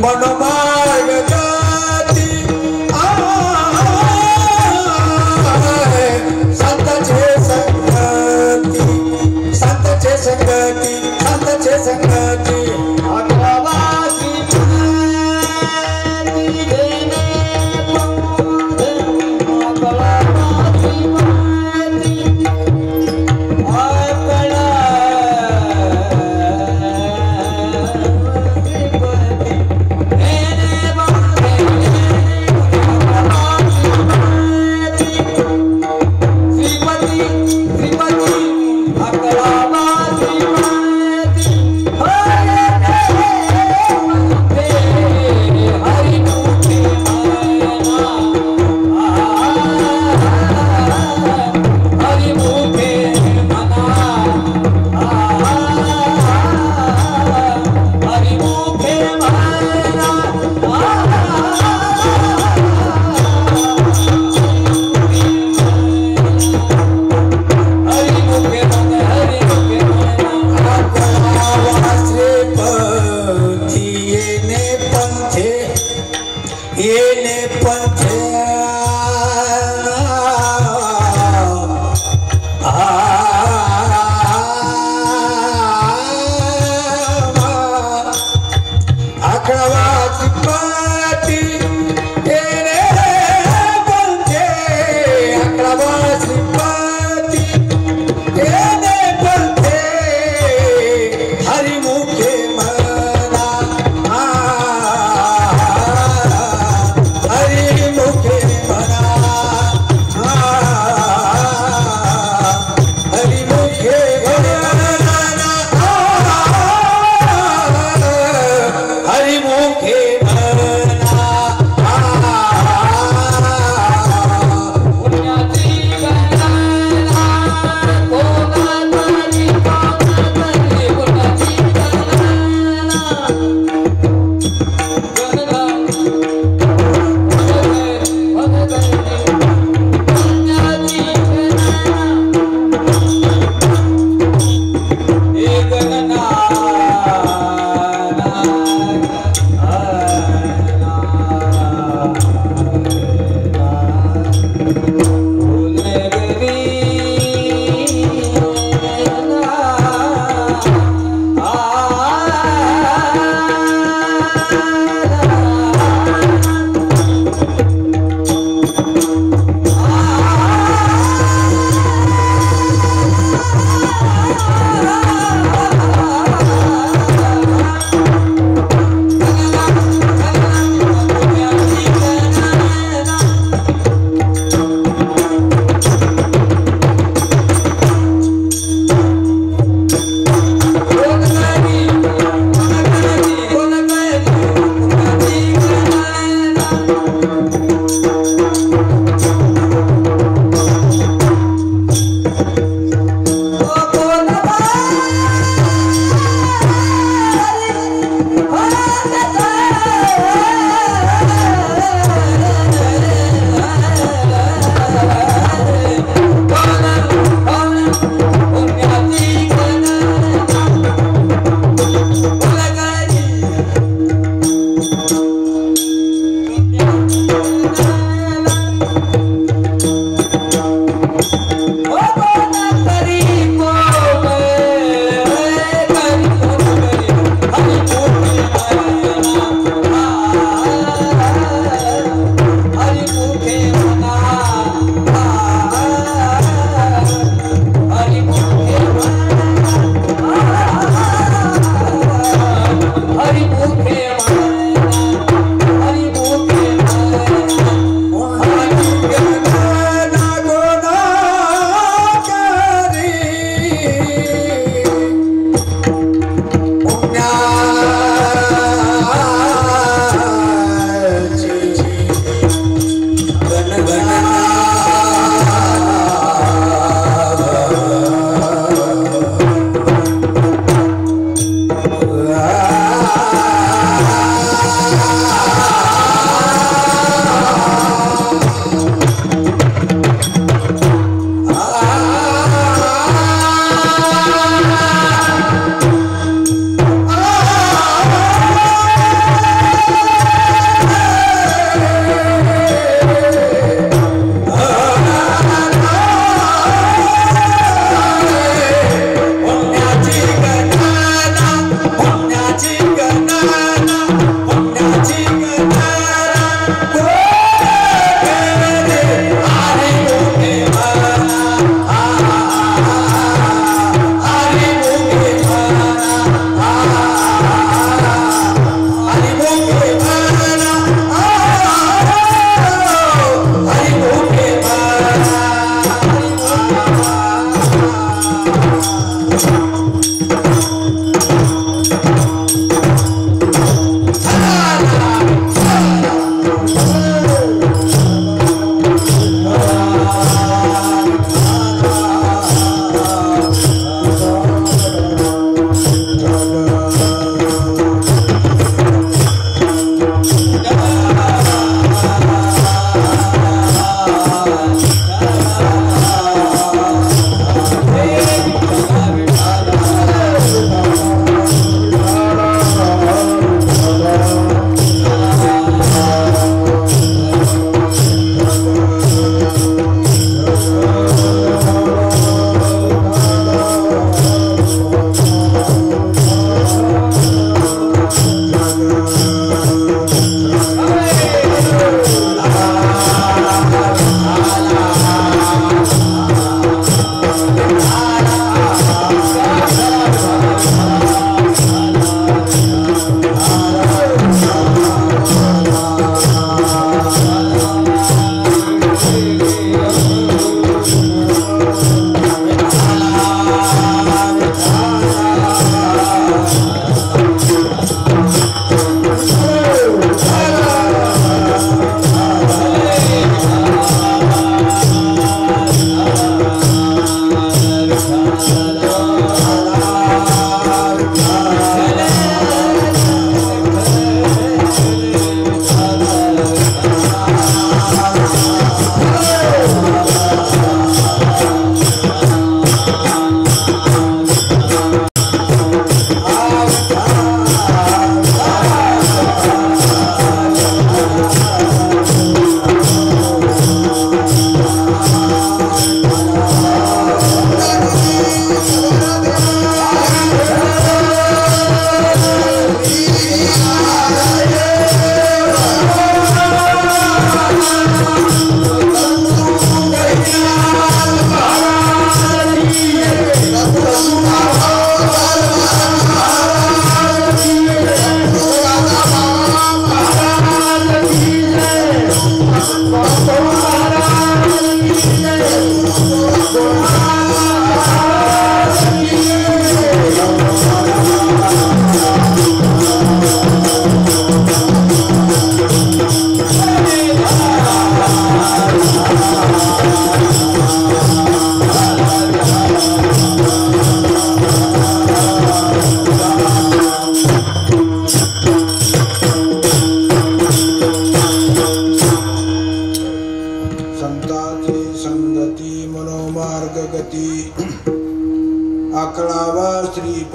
मनोमार्ग येने पंथे अकरावाची पाटी येने पंथे अकरावाची पाटी येने पंथे हरिमुखे मना हरिमुखे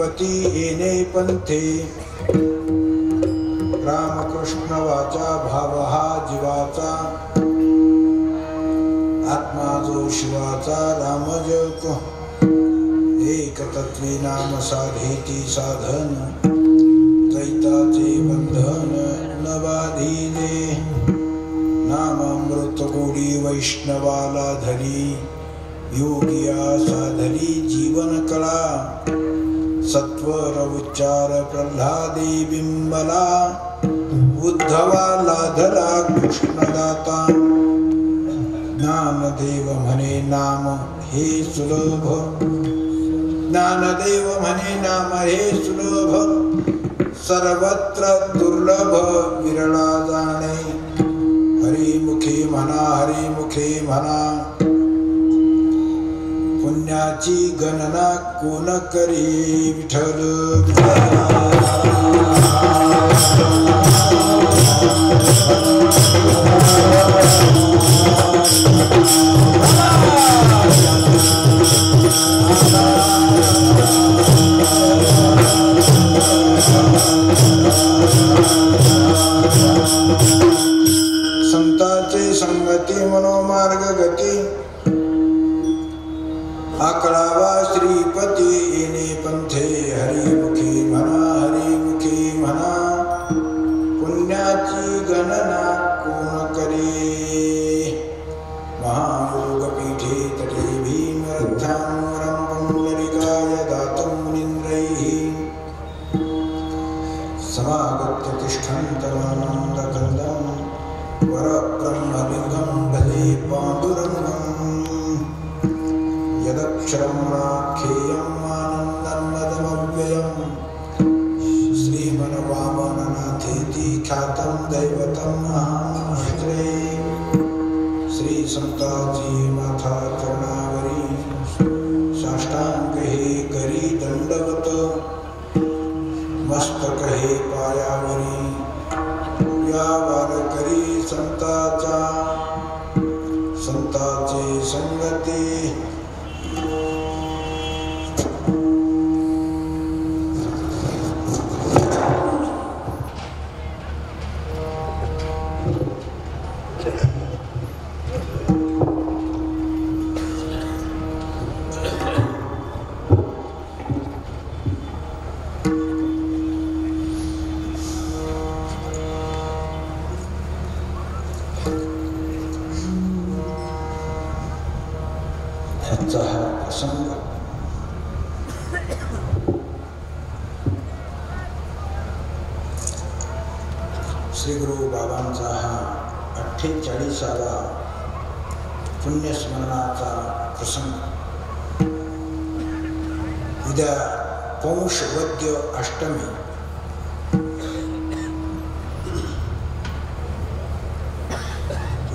श्रीपती येणे पंथे रामकृष्ण वाचा भाव हा जीवाचा आत्मा जो शिवाचा राम जप एक तत्वे नाम साधेती साधन दैताचे बंधन न बाधिले नामामृत गोडी वैष्णवाला धरी योगिया साधली जीवन कला सत्वर उच्चार प्रल्हादी बिंबला उद्धवाला धरा कृष्णदाता ज्ञानदेव म्हणे नाम हे सुलभ ज्ञानदेव म्हणे नाम हे सुलभ सर्वत्र दुर्लभ विरळा जाणे हरिमुखे म्हणा हरिमुखे म्हणा पुण्याची गणना कोण करी विठ्ठल संतांचे संगती मनोमार्ग गती आकळावा श्रीपती येणे पंथे हरिमुखी म्हणा पुण्याची गणना कोण करे महायोग पीठे तटे भीमरथां पुंडलिकाय दातं मुनीन्द्रैः समागत्य तिष्ठन्तमानन्दकन्दं वरब्रह्मलिङ्गं भजे पाण्डुरङ्गम् यदक्षरं नाख्येयम् आनन्दमव्ययम् श्रीमन्वामननाथेति ख्यातं दैवतं महाश्रे श्री संताजी माथा चरणावरी साष्टांग हे करी दंडवत मस्तक हे पायावरी या वारकरी संताचे संगती श्री गुरु बाबांचा हा 48वा पुण्यस्मरणाचा प्रसंग। उद्या पौष वद्य अष्टमी।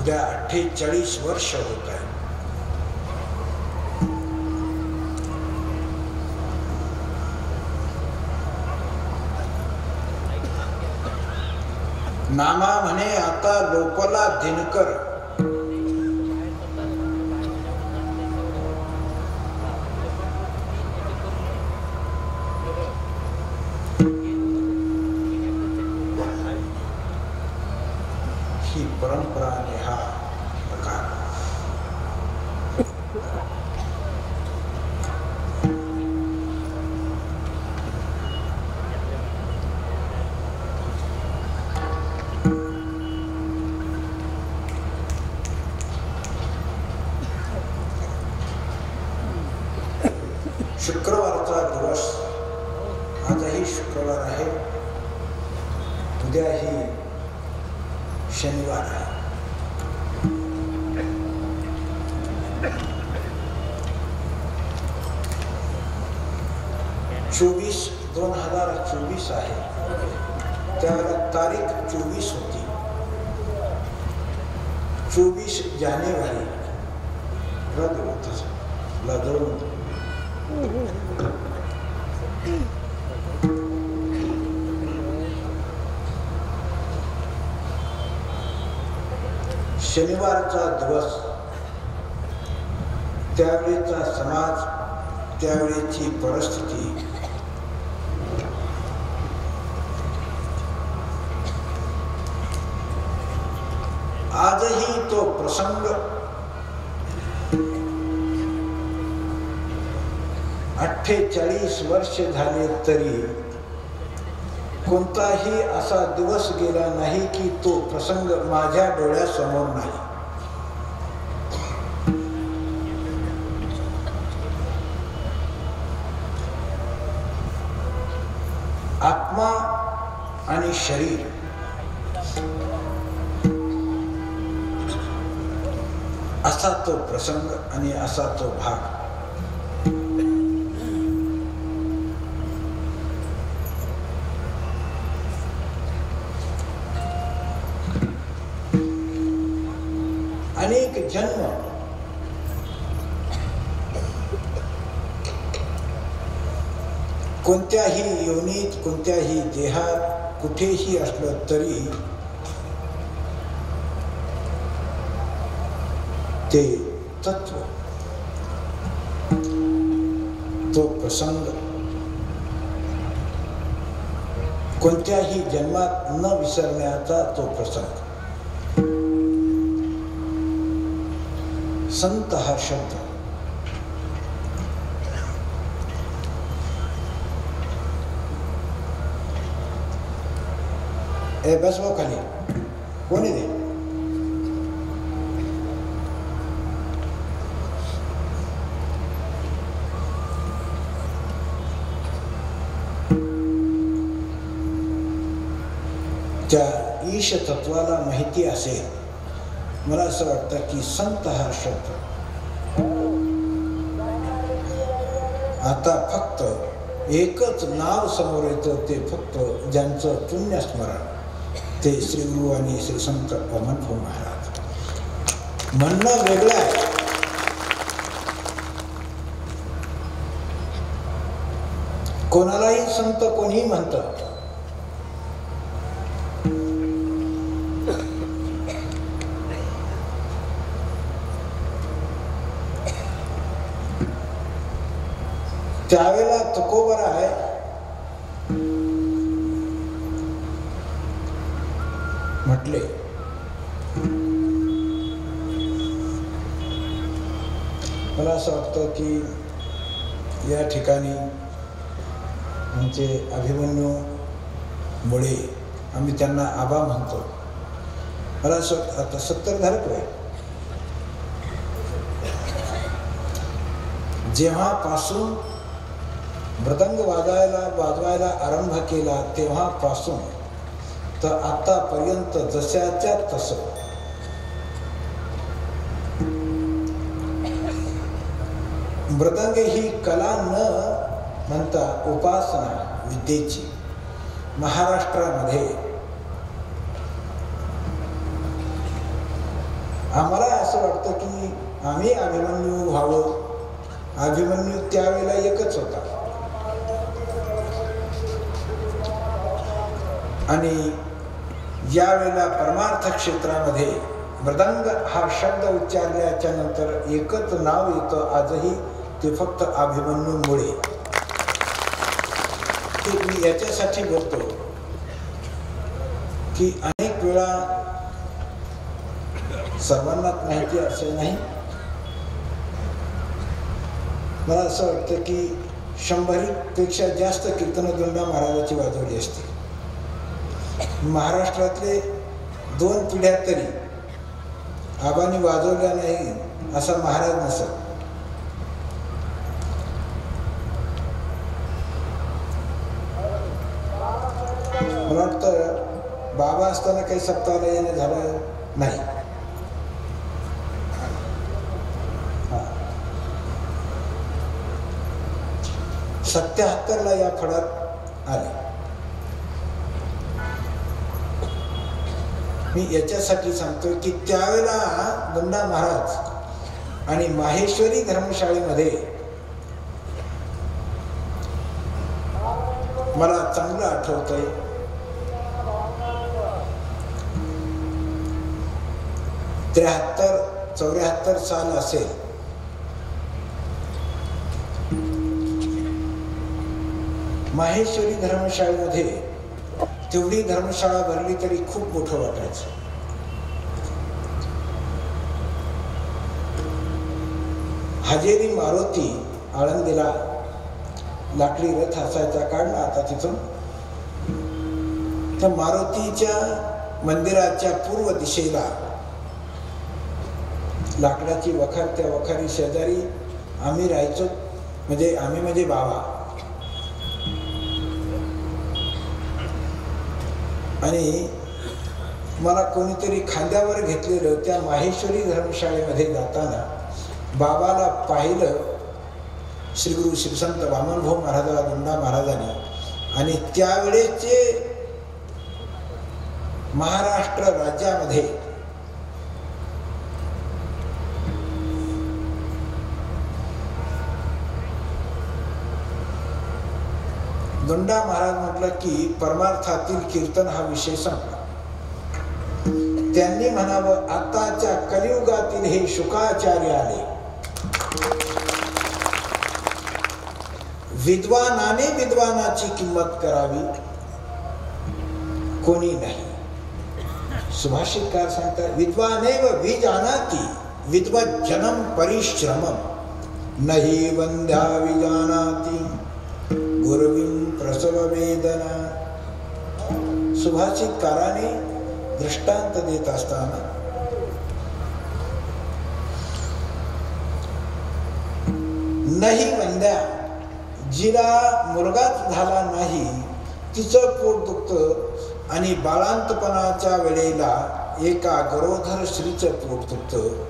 उद्या 48 वर्ष होत आहे। नामा म्हणे आता लोपला दिनकर। ही परंपरा आणि हा प्रकार शुक्रवारचा दिवस। आजही शुक्रवार आहे, उद्याही शनिवार आहे। 2024 आहे, त्यावेळेला तारीख 24 होती। 24 जानेवारी रद्द होत। शनिवारचा दिवस, त्यावेळेचा समाज, त्यावेळेची परिस्थिती आजही तो प्रसंग 48 वर्ष झाले तरी कोणताही असा दिवस गेला नाही की तो प्रसंग माझ्या डोळ्यासमोर नाही. आत्मा आणि शरीर असा तो प्रसंग आणि असा तो भाग. अनेक जन्म कोणत्याही योनीत कोणत्याही देहात कुठेही असलं तरी ते तत्व तो प्रसंग कोणत्याही जन्मात न विसरण्याचा तो प्रसंग. संत हा शब्द बस वो खाली कोणी दे. त्या ईश तत्वाला माहिती असेल. मला असं वाटतं की संत हा शब्द आता फक्त एकच नाव समोर येतं, ते फक्त ज्यांचं पुण्यस्मरण ते श्री गुरु आणि श्री संत अमनभाऊ महाराज. म्हणणं वेगळं आहे. कोणालाही संत कोणीही म्हणतं. त्यावेळेला तुकोबर आहे म्हटले. मला असं वाटतं की या ठिकाणी आमचे अभिमन्यू मुळे आम्ही त्यांना आबा म्हणतो. मला असं वाटतं आता 70 धारक आहे. जेव्हापासून मृदंग वाजवायला आरंभ केला तेव्हापासून तर आतापर्यंत जशाच्या तसं मृदंग ही कला न म्हणता उपासना विद्येची महाराष्ट्रामध्ये आम्हाला असं वाटतं की आम्ही अभिमन्यू व्हावं. अभिमन्यू त्यावेळेला एकच होता आणि यावेळेला परमार्थ क्षेत्रामध्ये मृदंग हा शब्द उच्चारल्याच्या नंतर एकच नाव येतं आजही, ते फक्त अभिमन्यू मुळे. ते मी याच्यासाठी बोलतो की अनेक वेळा सर्वांनाच माहिती असे नाही. मला असं वाटतं की 100पेक्षा जास्त कीर्तनं दोंडा महाराजाची वाजवली असते. महाराष्ट्रातले 2 पिढ्या तरी आबांनी वाजवल्या नाही असा महाराज नसत. मला वाटतं बाबा असताना काही सप्ताहाला येणं झालं नाही. 77ला या फळात आले. मी याच्यासाठी सांगतो की त्यावेळेला दोंडा महाराज आणि माहेश्वरी धर्मशाळेमध्ये मला चांगलं आठवतंय. त्र्याहत्तर 74 साल असेल. माहेश्वरी धर्मशाळेमध्ये तेवढी धर्मशाळा भरली तरी खूप मोठं वाटायचं. हजेरी मारुती आळंदीला लाकडी रथ असायचा, काढला आता तिथून. त्या मारुतीच्या मंदिराच्या पूर्व दिशेला लाकडाची वखार, त्या वखारी शेजारी आम्ही राहायचो. आम्ही म्हणजे बाबा. आणि मला कोणीतरी खांद्यावर घेतलेलं. त्या माहेश्वरी धर्मशाळेमध्ये जाताना बाबाला पाहिलं श्री गुरु श्रीसंत वामनभाऊ महाराज दंडा महाराजांनी. आणि त्यावेळेचे महाराष्ट्र राज्यामध्ये दंडा महाराज म्हटलं की परमार्थातील कीर्तन हा विषय संपला. त्यांनी म्हणावं, आताच्या कलियुगातील हे शुकाचार्य आले. विद्वानाने विद्वानाची किंमत करावी, कोणी नाही. सुभाषितकार सांगतात, विद्वानेव विजानाति विद्वज्जनम परिश्रमम नहि वंद्या विजानाति गुरुविं प्रसव वेदना. सुभाषितकाराने दृष्टांत देत असताना नाही वंद्या, जिला मुलगाच झाला नाही तिचं पोट दुखतं, आणि बाळांतपणाच्या वेळेला एका गरोदर स्त्रीचं पोट दुखतं.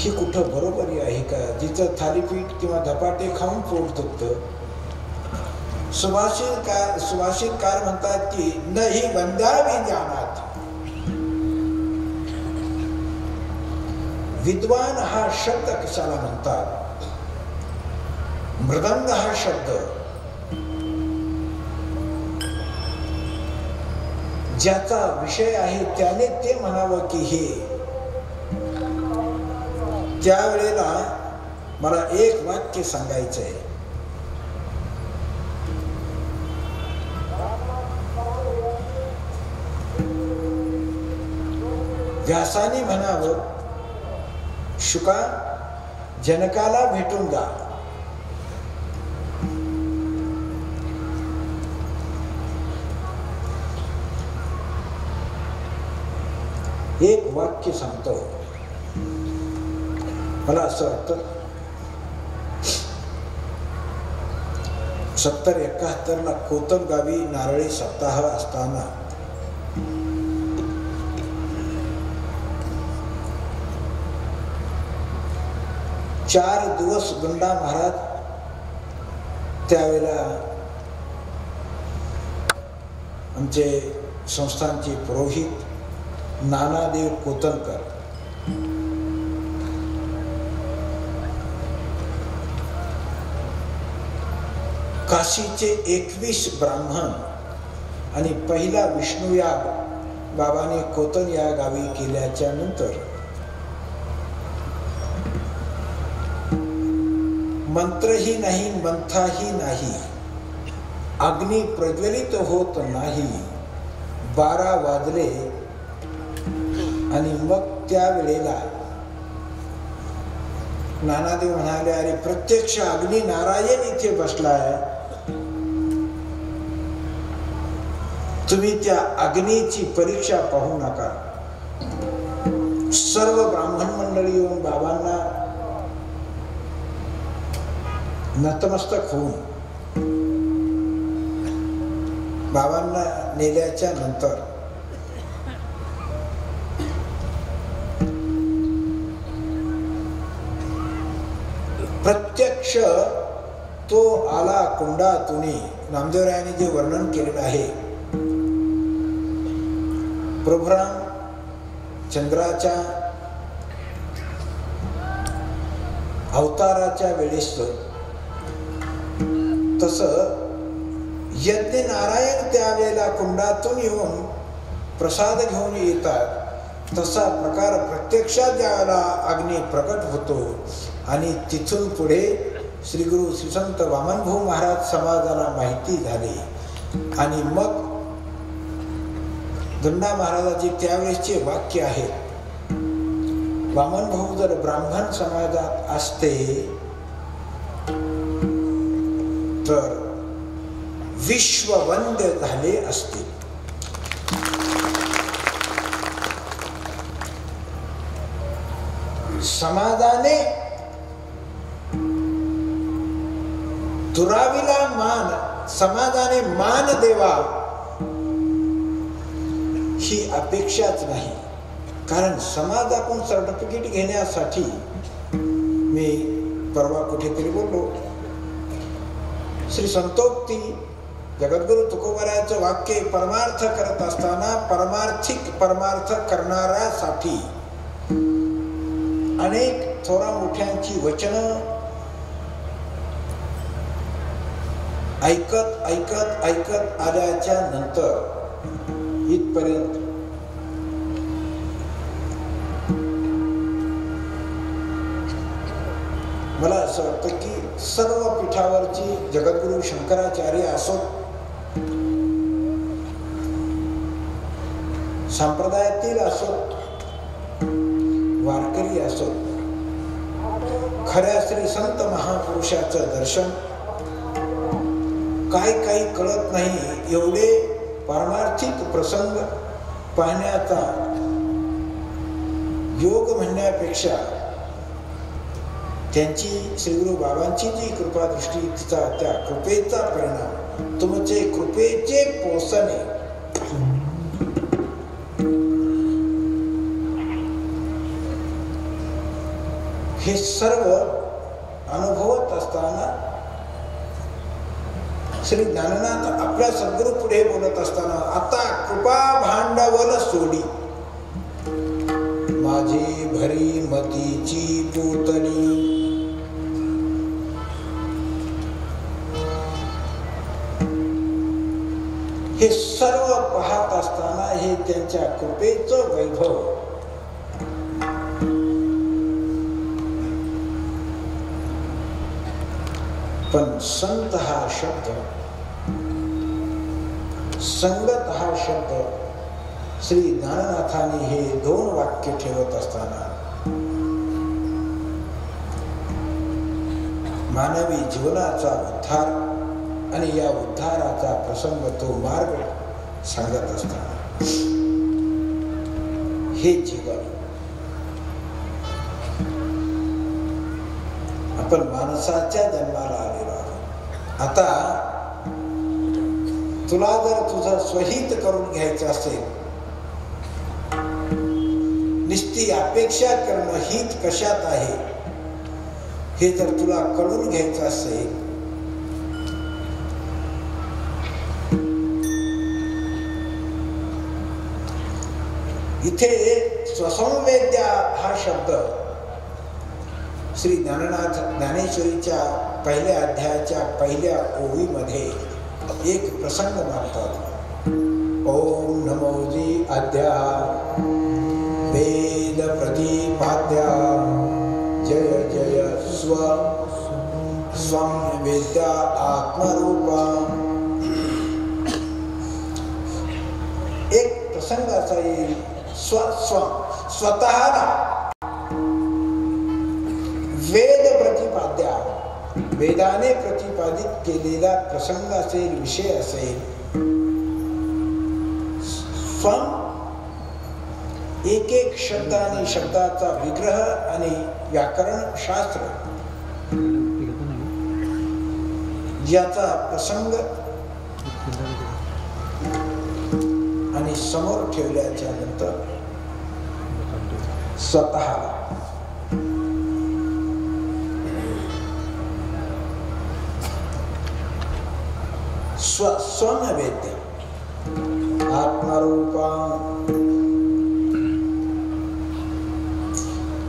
ही कुठं बरोबरी आहे का? जिचं थालीपीठ किंवा धपाटे खाऊन पोट दुखतं. सुभाषितकार म्हणतात की नाही वंद्या विजानाति. विद्वान हा शब्द कशाला म्हणतात? मृदंग हा शब्द ज्याचा विषय आहे त्याने ते म्हणावं की हे. त्यावेळेला मला एक वाक्य सांगायचं आहे. व्यासाने म्हणावं, शुका जनकाला भेटून जा. एक वाक्य सांगतो. मला असं वाटतं 70-71 कोतम गावी नारळी सप्ताह असताना चार दिवस दंडा महाराज त्यावेळेला आमचे संस्थानचे पुरोहित नानादेव कोतनकर काशीचे 21 ब्राह्मण आणि पहिला विष्णू याग बाबाने कोतन या गावी केल्याच्या नंतर मंत्रही नाही, मंथाही नाही, अग्नी प्रज्वलित होत नाही. 12 वाजले आणि मग त्यावेळेला नानादेव म्हणाले, अरे प्रत्यक्ष अग्नी नारायण इथे बसलाय, तुम्ही त्या अग्नीची परीक्षा पाहू नका. सर्व ब्राह्मण मंडळी येऊन बाबांना नतमस्तक होऊन बाबांना नेल्याच्या नंतर प्रत्यक्ष तो आला कुंडातून. नामदेवरायांनी जे वर्णन केलेलं आहे, प्रभुराम चंद्राच्या अवताराच्या वेळेस तसं यज्ञ नारायण त्यावेळेला कुंडातून येऊन प्रसाद घेऊन येतात. तसा प्रकार प्रत्यक्षात ज्यावेळेला अग्नी प्रकट होतो आणि तिथून पुढे श्री गुरु श्रीसंत वामनभाऊ महाराज समाजाला माहिती झाली. आणि मग दंडा महाराजाचे त्यावेळेसचे वाक्य आहे, वामन भाऊ जर ब्राह्मण समाजात असते तर विश्ववंद्य झाले असते. समाजाने दुरावीला मान, समाजाने मान देवा ही अपेक्षाच नाही. कारण समाजाकडून सर्टिफिकेट घेण्यासाठी मी परवा कुठेतरी बोललो, श्री संतोक्ती जगद्गुरु तुकोबारायाचं वाक्य, परमार्थ करत असताना परमार्थ करणाऱ्यासाठी अनेक थोरा मोठ्यांची वचनं ऐकत ऐकत ऐकत आल्याच्या नंतर इथपर्यंत मला असं वाटतं की सर्व पीठावरची जगद्गुरु शंकराचार्य असोत, संप्रदायातील असोत, वारकरी असोत, खऱ्या श्री संत महापुरुषाचं दर्शन काही कळत नाही एवढे पारमार्थिक प्रसंग पाहण्याचा योग म्हणण्यापेक्षा त्यांची श्रीगुरु बाबांची जी कृपा दृष्टी, तिचा त्या कृपेचा परिणाम, तुमचे कृपेचे पोषणे, हे सर्व अनुभवत असताना श्री ज्ञाननाथ आपल्या सद्गुरु पुढे बोलत असताना, आता कृपा भांडवल सोडी माझी भरी मतीची पोतली. हे सर्व पाहत असताना हे त्यांच्या कृपेचं वैभव, पण संत हा शब्द, संगत हा शब्द श्री ज्ञाननाथांनी हे 2 वाक्य ठेवत असताना मानवी जीवनाचा उद्धार आणि या उद्धाराचा प्रसंग, तो मार्ग सांगत असताना हे जीवन आपण माणसाच्या जन्माला आलेलो आहोत. आता तुला जर तुझं स्वहित करून घ्यायचं असेल, निस्ती अपेक्षा करणं हित कशात आहे हे जर तुला कळून घ्यायचं असेल, इथे स्वसंवेद्या हा शब्द श्री ज्ञाननाथ ज्ञानेश्वरीच्या पहिल्या अध्यायाच्या पहिल्या ओळीमध्ये एक प्रसंग मानतात. ओम नमोजी अद्या वेद प्रतिपाद्या जय जय स्वं वेद्या आत्मरूपा. एक प्रसंग असा येईल, स्वतःला वेद प्रतिपाद्या, वेदाने प्रतिपादित केलेला प्रसंग असेल, विषय असेल. स्वं एक एक शब्द आणि शब्दाचा विग्रह आणि व्याकरण शास्त्र याचा प्रसंग आणि समोर ठेवल्याच्या नंतर स्वतः स्वनवेद्य आत्मरूपा.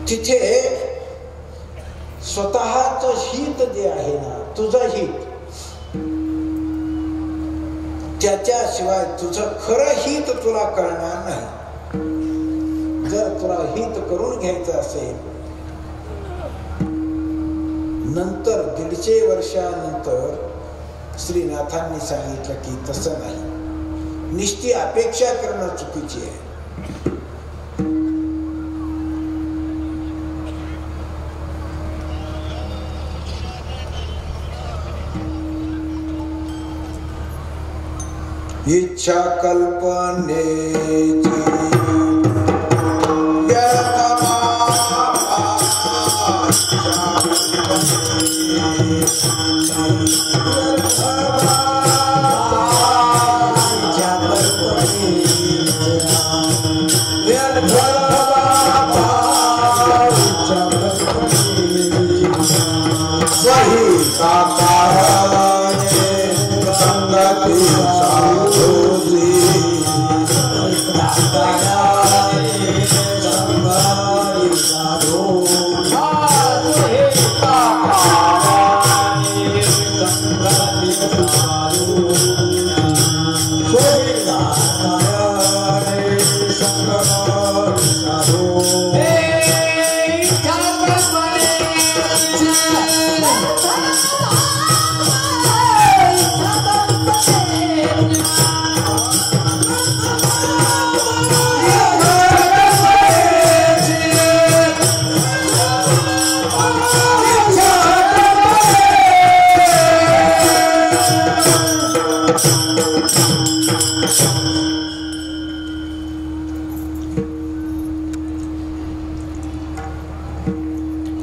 तिथे स्वतःच हित जे आहे ना, तुझं हित, त्याच्याशिवाय तुझं खरं हित तुला कळणार नाही. जर तुला हित करून घ्यायचं असेल, नंतर 150 वर्षानंतर श्रीनाथांनी सांगितलं की तसं नाही, निश्चित अपेक्षा करणं चुकीची आहे. इच्छा कल्पनेची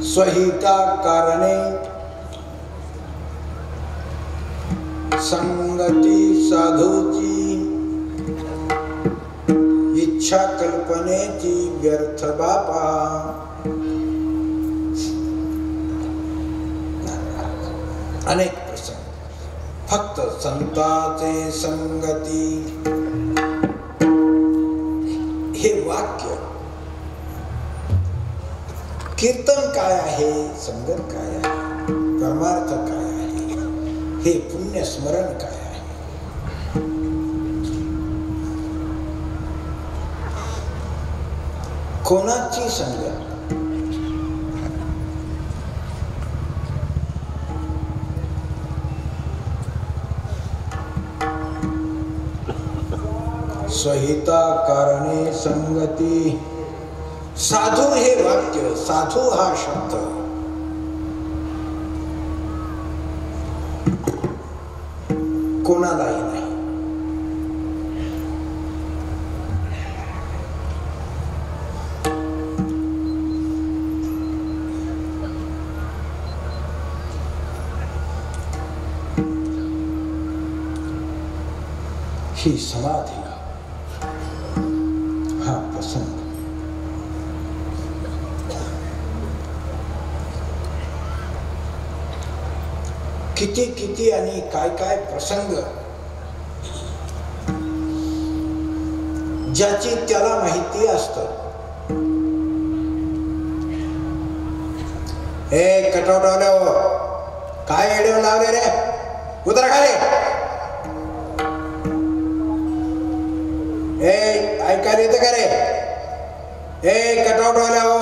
स्वहिता कारणे संगती साधूची इच्छा कल्पनेची व्यर्थ बापा अनेक प्रसंग फक्त संताचे संगती हे वाक्य कीर्तन काय आहे संगत काय आहे परमार्थ काय आहे हे पुण्य स्मरण काय आहे कोणाची संगत स्वहिता कारणे संगती साधू हे वाक्य साधू हा शब्द कोणालाही नाही ही समाधी हा प्रसंग किती किती आणि काय काय प्रसंग ज्याची त्याला माहिती असत. ए कटवटवले हो काय एडिओ लावले रे उतर खाली. ए ऐकायला येतं का रे? ए कटवटवले हो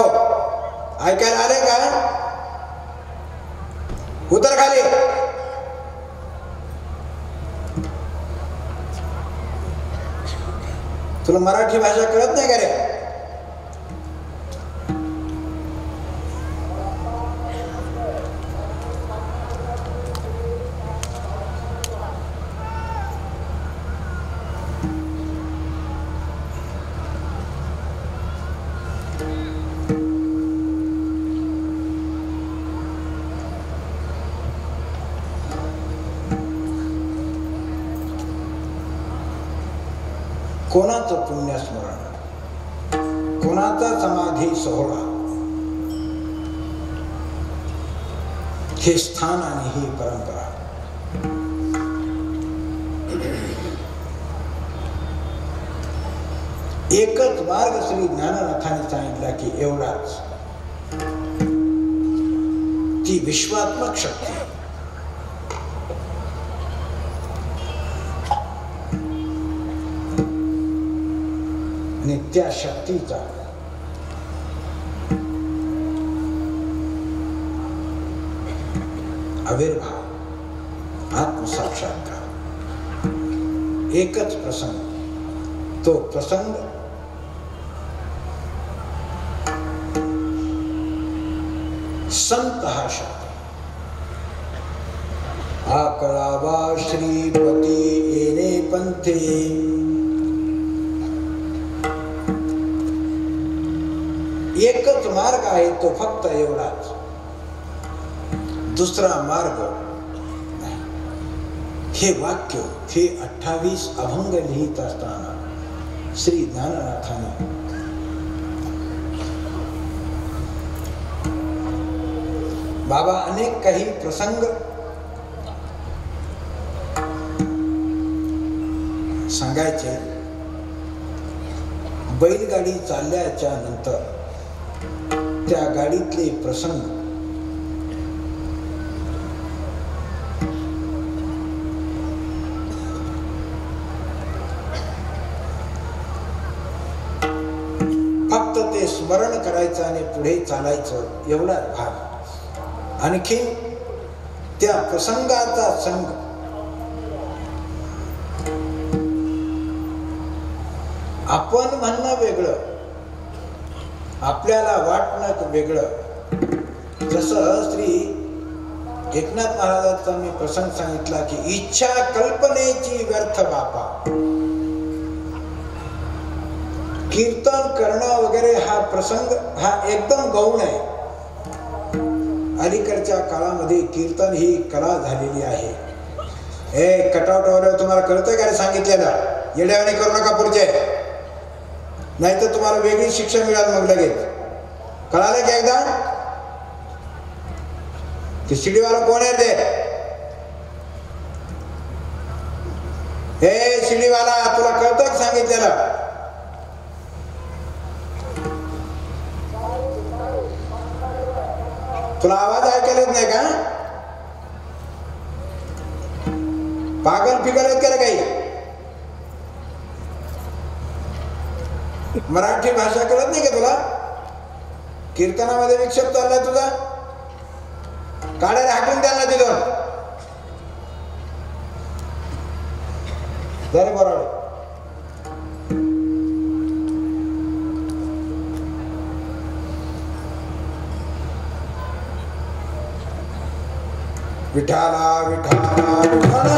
ऐकायला आले का? उतर खाली. तुला मराठी भाषा कळत नाही का रे? कोणाचं पुण्यस्मरण, कोणाचा समाधी सोहळा, हे स्थान आणि ही परंपरा. एकच मार्ग श्री ज्ञाननाथाने सांगितला की एवढाच. ती विश्वात्मक शक्ती आणि त्या शक्तीचा आविर्भाव, आत्मसाक्षात्कार, एकच प्रसंग. तो प्रसंग संत हा शब्द. आकळावा श्रीपती येणे पंथ पंथे एकच मार्ग आहे तो फक्त एवढाच, दुसरा मार्ग नाही. हे वाक्य हे 28 अभंग लिहित असताना श्री ज्ञाननाथांनी बाबा अनेक काही प्रसंग सांगायचे. बैलगाडी चालल्याच्या नंतर त्या गाडीतले प्रसंग फक्त ते स्मरण करायचं आणि पुढे चालायचं एवढा भाग. आणखी त्या प्रसंगाचा संग आपण म्हणणं वेगळं, आपल्याला वाटणं वेगळं. जसं श्री एकनाथ महाराजांचा मी प्रसंग सांगितला की इच्छा कल्पनेची व्यर्थ बापा. कीर्तन करणं वगैरे हा प्रसंग हा एकदम गौण आहे. अलीकडच्या काळामध्ये कीर्तन ही कला झालेली आहे. हे कटावटावर तुम्हाला कळतंय का सांगितलेलं? येड्यावानी करू नका पुढचे, नाही तर तुम्हाला वेगळी शिक्षा मिळाल. मग लगेच कळालं की एकदा ते शिडीवाला कोण आहे ते? हे शिडीवाला तुला कळतं का सांगितलेलं? तुला आवाज ऐकायला येत नाही का? पागल पिगल आहेत का काही? मराठी भाषा कळत नाही का तुला? कीर्तनामध्ये विक्षेप चाललाय तुझा. काढायला हाकून द्यायला तिथून जरे बरोबर. विठाला विठाला विठाला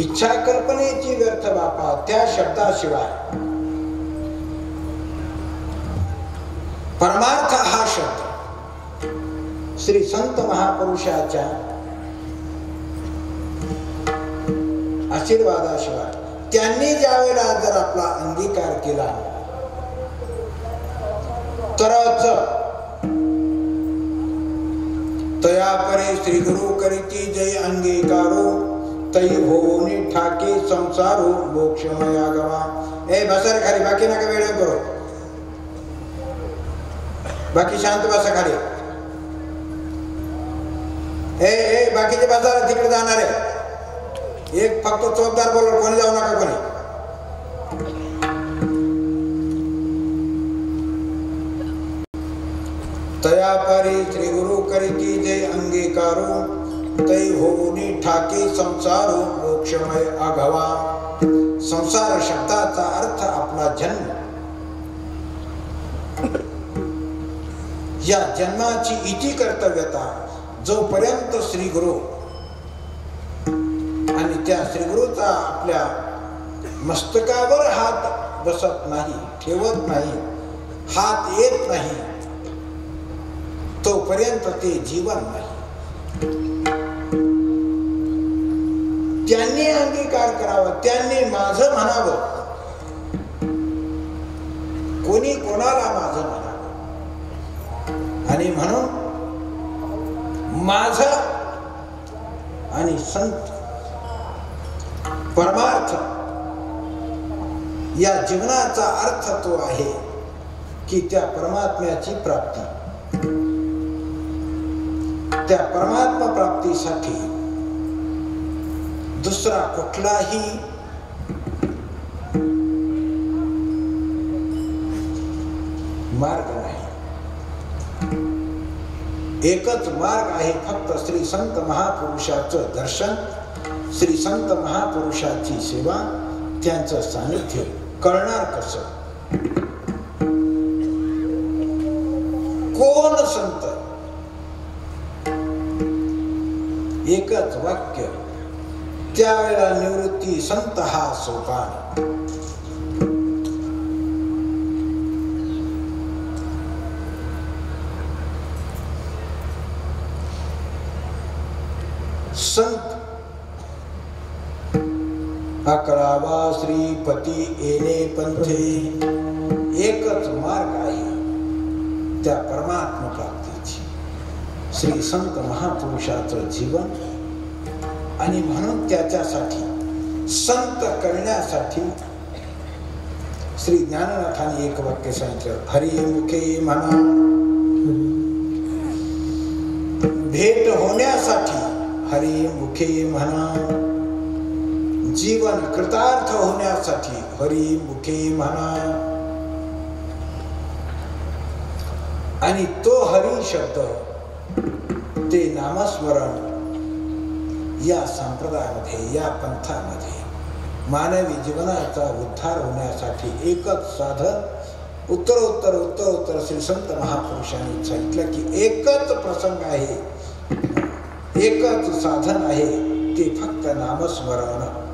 इच्छा कल्पनेची व्यर्थ बापा. त्या शब्दाशिवाय परमार्थ हा शब्द श्री संत महापुरुषाच्या आशीर्वादाशिवाय त्यांनी ज्यावेळेला जर आपला अंगीकार केला तरच तया परे श्री गुरु करीती जय अंगीकारो तई भोवनी ठाके संसारो मोक्षमया गवा. ए बसा खाली, बाकी नका वेळ करो, बाकी शांत बसा खाली. ए बाकीचे बसा, तिकडे जाणार आहे. एक फक्त चौकदार बोलवर, कोणी जाऊ नका कोणी. तया परी श्री गुरु करीती जय अंगीकारो तै होनी ठाके संसारो मोक्षमय आघवा. संसार शब्दाचा अर्थ आपला जन्म. या जन्माची इति कर्तव्यता जोपर्यंत श्री गुरु आणि त्या श्री गुरुचा आपल्या मस्तकावर हात बसत नाही, ठेवत नाही, हात येत नाही, तोपर्यंत ते जीवन नाही. त्यांनी अंगीकार करावा, त्यांनी माझं म्हणावं. कोणी कोणाला माझं म्हणावं. आणि म्हणून माझं आणि संत परमार्थ या जीवनाचा अर्थ तो आहे की त्या परमात्म्याची प्राप्ती. त्या परमात्मा प्राप्तीसाठी दुसरा कुठलाही मार्ग नाही. एकच मार्ग आहे, फक्त श्री संत महापुरुषाचं दर्शन, श्री संत महापुरुषाची सेवा, त्यांचं सानिध्य. कळणार कसं? कोण संत? एकच वाक्य, त्यावेळेला निवृत्ती संत हा सोपान. संत 11वा श्रीपती येणे पंथे. एकच मार्ग आहे त्या परमात्मा प्राप्तीची, श्री संत महापुरुषाचं जीवन. आणि म्हणून त्याच्यासाठी संत करण्यासाठी श्री ज्ञाननाथांनी एक वाक्य सांगितलं, हरिमुखे म्हणा. भेट होण्यासाठी हरिमुखे म्हणा, जीवन कृतार्थ होण्यासाठी हरिमुखे म्हणा. आणि तो हरी शब्द, ते नामस्मरण या संप्रदायामध्ये, या पंथामध्ये मानवी जीवनाचा उद्धार होण्यासाठी एकच साधन. उत्तर श्री संत महापुरुषांनी सांगितलं की एकच प्रसंग आहे, एकच साधन आहे, ते फक्त नामस्मरण.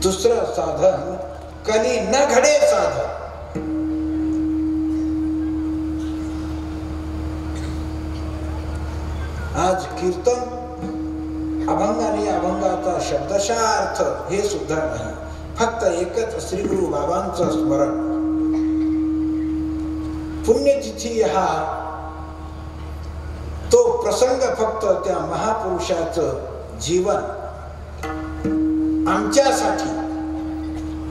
दुसरं साधन कधी न घडे साधन. आज कीर्तन अभंग आणि अभंगाचा शब्दशः अर्थ हे सुद्धा नाही, फक्त एकच श्री गुरु बाबांचं स्मरण. पुण्यतिथी हा तो प्रसंग, फक्त त्या महापुरुषाचं जीवन आमच्यासाठी,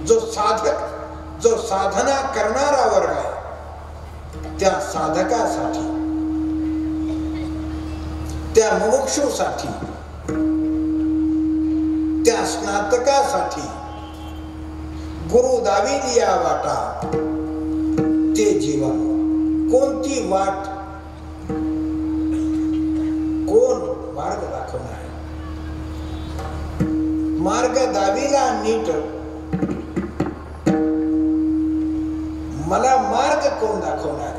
जो साधक, जो साधना करणारा वर्ग आहे, त्या साधकासाठी, त्या मुमुक्षूसाठी, त्या स्नातकासाठी गुरु दाविली या वाटा. ते जीवन, कोणती वाट, कोण मार्ग दाखवणार? मार्ग दाविला नीट, मला मार्ग कोण दाखवणार?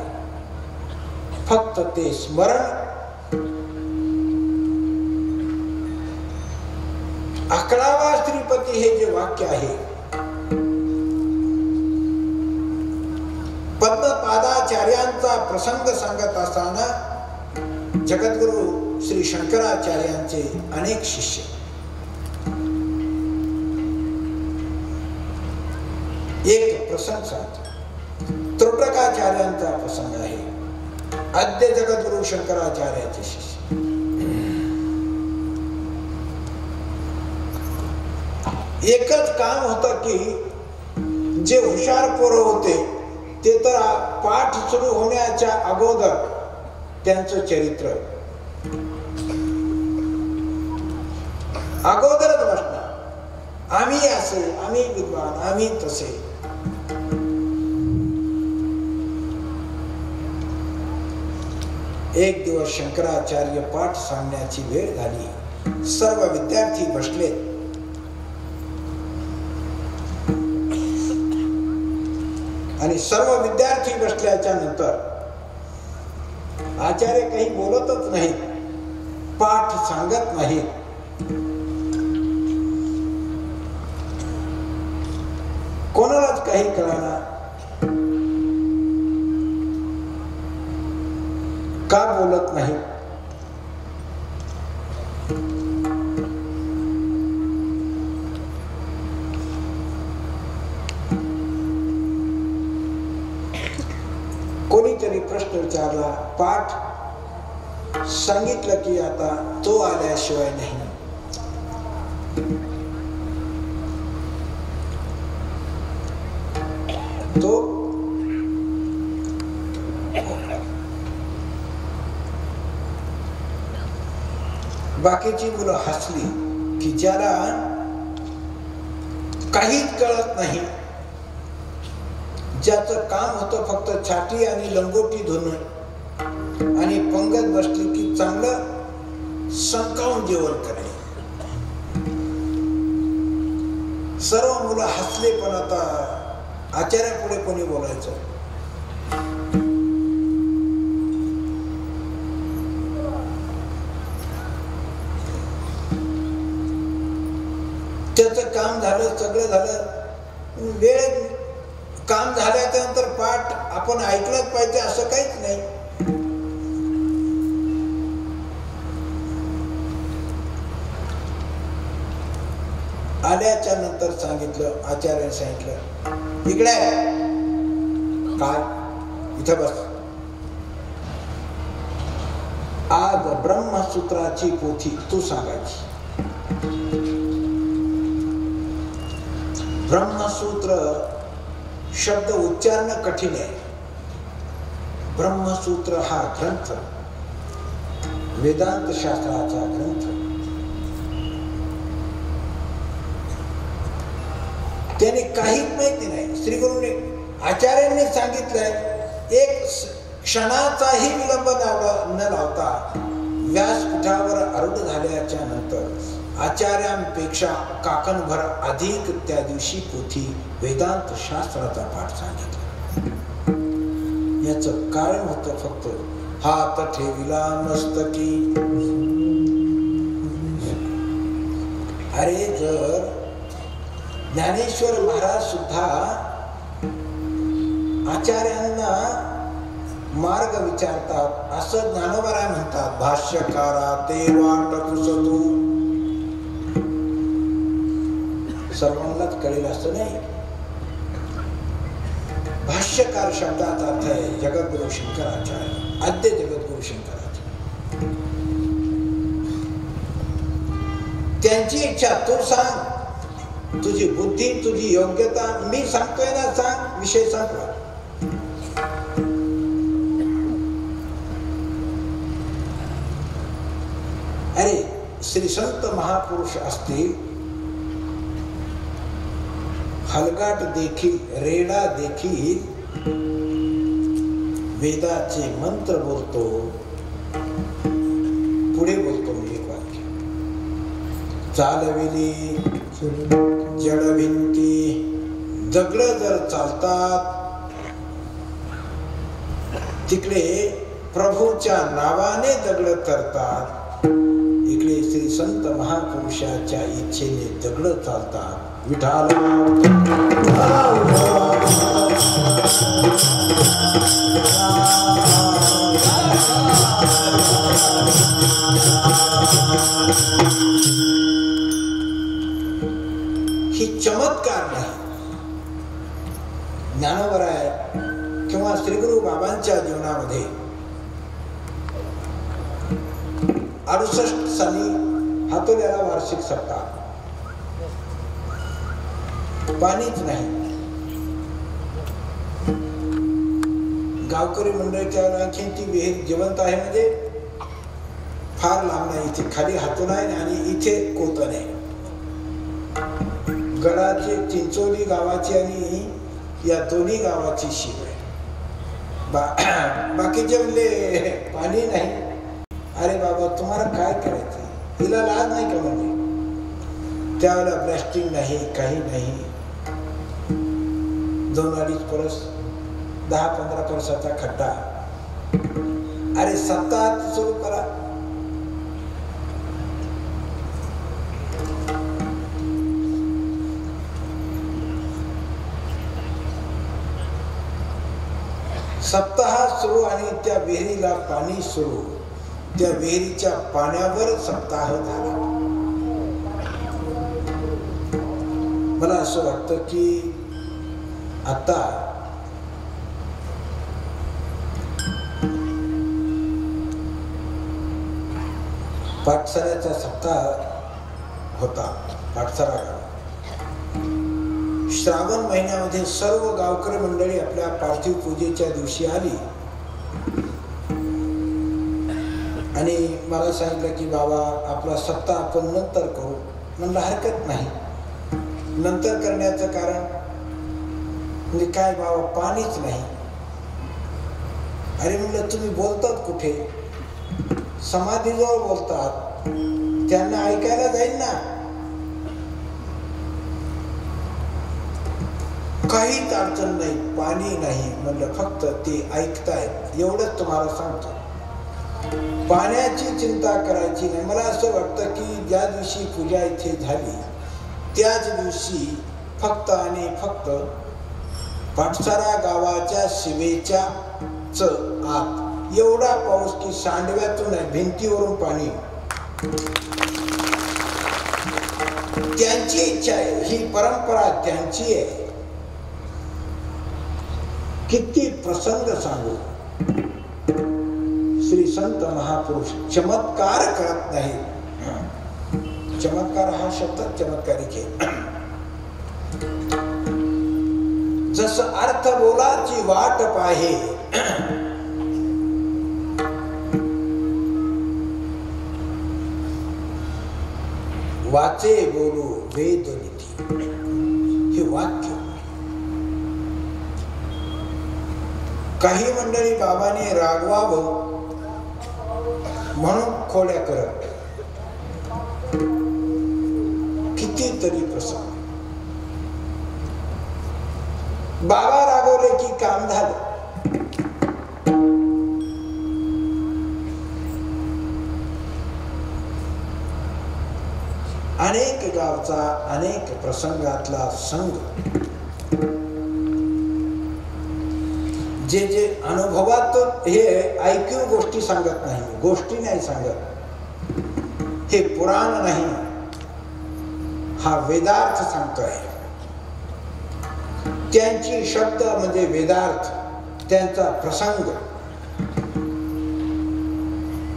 फक्त ते स्मरण. 11वा श्रीपती हे जे वाक्य आहे, पद्मपादाचार्यांचा प्रसंग सांगत असताना जगद्गुरु श्री शंकराचार्यांचे अनेक शिष्य, एक प्रसंग सांगतो. त्रोटकाचार्यांचा प्रसंग आहे, आद्य जगद्गुरु शंकराचार्याचे शिष्य. एकच काम होतं की जे हुशार पोरं होते ते तर पाठ सुरू होण्याच्या अगोदर त्यांचं चरित्र अगोदरच बसणार. आम्ही असे, आम्ही विद्वान, आम्ही तसे. एक दिवस शंकराचार्य पाठ सांगण्याची वेळ झाली. सर्व विद्यार्थी बसले. आणि सर्व विद्यार्थी बसल्याच्या नंतर आचार्य काही बोलतच नाहीत, पाठ सांगत नाहीत. कोणालाच काही कळणार. का बोलत नाही? कोणीतरी प्रश्न विचारला. पाठ सांगितलं की आता तो आल्याशिवाय नाही. तो बाकीची मुलं हसली की ज्याला काहीच कळत नाही, ज्याचं काम होतं फक्त छाटी आणि लंगोटी धुणं आणि पंगत बसली की चांगलं संकावून जेवण करणे. सर्व मुलं हसले, पण आता आचार्यापुढे कोणी बोलायचं? त्याचं काम झालं, सगळं झालं. वेळ काम झाल्याच्या नंतर पाठ आपण ऐकलंच पाहिजे असं काहीच नाही. आल्याच्या नंतर सांगितलं, आचार्याने सांगितलं, इकडे काय, इथं बस. आज ब्रह्मसूत्राची पोथी तू सांगायची. ब्रह्मसूत्र शब्द उच्चारण कठीण आहे. ब्रह्मसूत्र हा ग्रंथ वेदांत शास्त्राचा ग्रंथ. त्याने काहीच माहिती नाही. श्री गुरुने आचार्यांनी सांगितलंय, एक क्षणाचाही विलंब न लावता व्यासपीठावर आरूढ झाल्याच्या नंतर आचार्यांपेक्षा काकणभर अधिक त्या दिवशी पोथी वेदांत शास्त्राचा पाठ सांगितला. याचं कारण होतं फक्त हात ठेविला मस्तकी. अरे जर ज्ञानेश्वर महाराज सुद्धा आचार्यांना मार्ग विचारतात, असं ज्ञानोबराय म्हणतात. भाष्यकारा ते वाट पुसतू. सर्वांनाच कळेल असं नाही. भाष्यकार शब्दाचा अर्थ आहे जगद्गुरु शंकराचार्य, आद्य जगद्गुरु शंकराचार्य. त्यांची इच्छा तू सांग, तुझी बुद्धी, तुझी योग्यता. मी सांगतोय ना, सांग, विषय संपला. अरे श्री संत महापुरुष असतील, हलगाट देखील, रेडा देखील वेदाचे मंत्र बोलतो. पुढे बोलतो मी एक वाक्य. चालविली जडभिंती. दगड जर चालतात तिकडे प्रभूच्या नावाने दगड करतात. इकडे श्री संत महापुरुषाच्या इच्छेने दगड चालतात. विठाल ही चमत्कार नाही. ज्ञानोबराय किंवा श्रीगुरु बाबांच्या जीवनामध्ये 68 साली हातोल्याला वार्षिक सप्ताह. पाणीच नाही. गावकरी मंडळीच्या आणखी ती विहीर जिवंत आहे, म्हणजे फार लांब नाही. इथे खाली हातून आहे आणि इथे कोतन आहे. गडाची चिंचोली गावाची आणि या दोन्ही गावाची शीव आहे. बाकीचे म्हणले पाणी नाही. अरे बाबा, तुम्हाला काय करायचं? तिला लाज नाही का? म्हणजे त्यावेळेला ब्लास्टिंग नाही, काही नाही. 2-2.5 परस, 10-15 परसाचा खड्डा. अरे सप्ताह सुरू करा. सप्ताह सुरू आणि त्या विहिरीला पाणी सुरू. त्या विहिरीच्या पाण्यावर सप्ताह झाला. मला असं वाटतं की आता पाठसाऱ्याचा सप्ताह होता. पाठसारा श्रावण महिन्यामध्ये सर्व गावकरी मंडळी आपल्या पार्थिव पूजेच्या दिवशी आली आणि मला सांगितलं की बाबा, आपला सप्ताह आपण नंतर करू. म्हणलं हरकत नाही. नंतर करण्याचं कारण म्हणजे काय बाबा पाणीच नाही. अरे म्हणलं तुम्ही बोलतात कुठे? समाधीजवळ बोलतात, त्यांना ऐकायला जाईल ना. काहीच अडचण नाही, पाणी नाही. म्हणलं फक्त ते ऐकतायत एवढंच तुम्हाला सांगतो. पाण्याची चिंता करायची नाही. मला असं वाटतं की ज्या दिवशी पूजा इथे झाली त्याच दिवशी फक्त आणि फक्त पाटसारा गावाच्या शिवेच्या आत एवढा पाऊस की सांडव्यातून आहे, भिंतीवरून पाणी. त्यांची इच्छा आहे, ही परंपरा त्यांची आहे. किती प्रसंग सांगू. श्री संत महापुरुष चमत्कार करत नाही. चमत्कार हा शब्द चमत्कारिक आहे. जसं अर्थ बोलाची वाट पाहे, वाचे बोलू वेद नीती. हे वाक्य काही मंडळी बाबाने रागवावं म्हणून खोड्या करत. कितीतरी प्रसंग बाबा रागवले की काम झालं. अनेक गावचा अनेक प्रसंगातला संघ जे जे अनुभवात, हे ऐकून गोष्टी सांगत नाही, गोष्टी नाही सांगत. हे पुराण नाही, हा वेदार्थ सांगतोय. त्यांची शब्द म्हणजे वेदार्थ, त्यांचा प्रसंग.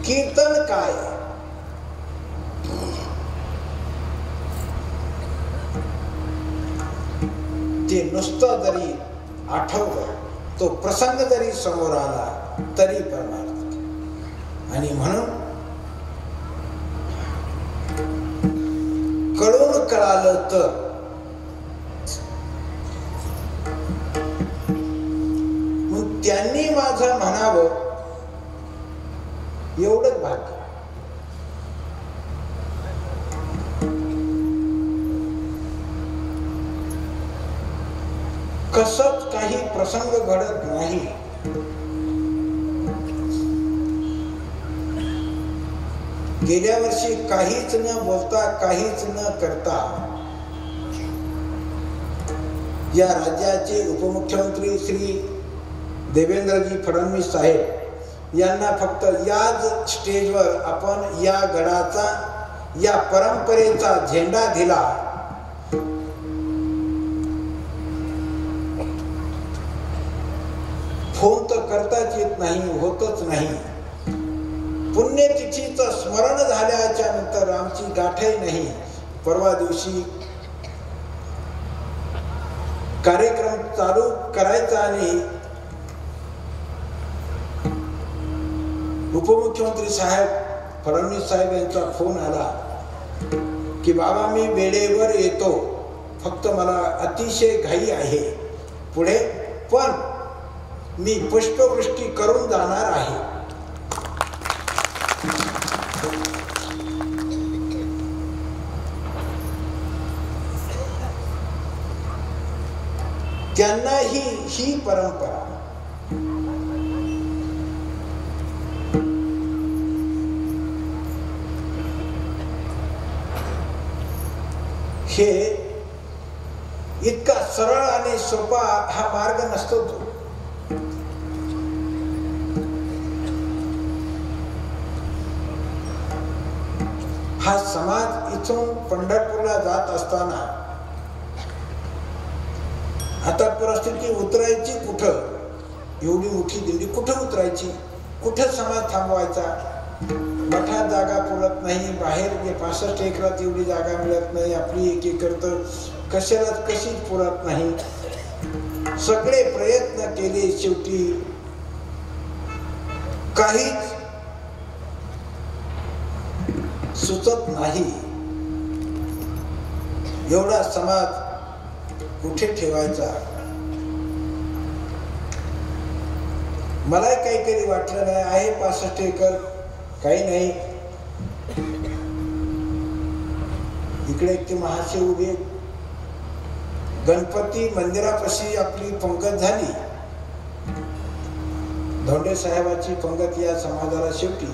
कीर्तन काय? ते नुसतं जरी आठवलं, तो प्रसंग जरी समोर आला तरी परमार्थ. आणि म्हणून कळून कळालं तर मग त्यांनी माझं म्हणावं एवढंच भाग्य. कसंच काही प्रसंग घडत नाही. गेल्या वर्षी काहीच न बोलता, काहीच न करता या राज्याचे उपमुख्यमंत्री श्री देवेंद्रजी फडणवीस साहेब यांना फक्त याच स्टेजवर आपण या गडाचा, या परंपरेचा झेंडा दिला. फोन तर करताच येत नाही, होतच नाही. पुण्यतिथीचं स्मरण झाल्याच्या नंतर आमची गाठही नाही. परवा दिवशी कार्यक्रम चालू करायचा आणि उपमुख्यमंत्री साहेब फडणवीस साहेब यांचा फोन आला की बाबा मी वेळेवर येतो, फक्त मला अतिशय घाई आहे पुढे, पण मी पुष्पवृष्टी करून जाणार आहे. त्यांना ही परंपरा. हे इतका सरळ आणि सोपा हा मार्ग नसतो. तो हा समाज इथून पंढरपूरला जात असताना आता परिस्थिती उतरायची कुठं? एवढी मोठी दिंडी कुठं उतरायची? कुठं समाज थांबवायचा? मठात जागा पुरत नाही, बाहेर 65 एकरात एवढी जागा मिळत नाही, आपली एक एकर तर कशालाच कशीच पुरत नाही. सगळे प्रयत्न केले, शेवटी काहीच सुचत नाही. एवढा समाज कुठे ठेवायचा? मलाही काही कधी वाटलं नाही आहे 65 एकर काही नाही. इकडे एक ते महाशिव उभे, गणपती मंदिरापाशी आपली पंगत झाली. धोंडे साहेबाची पंगत या समाजाला शेवटी,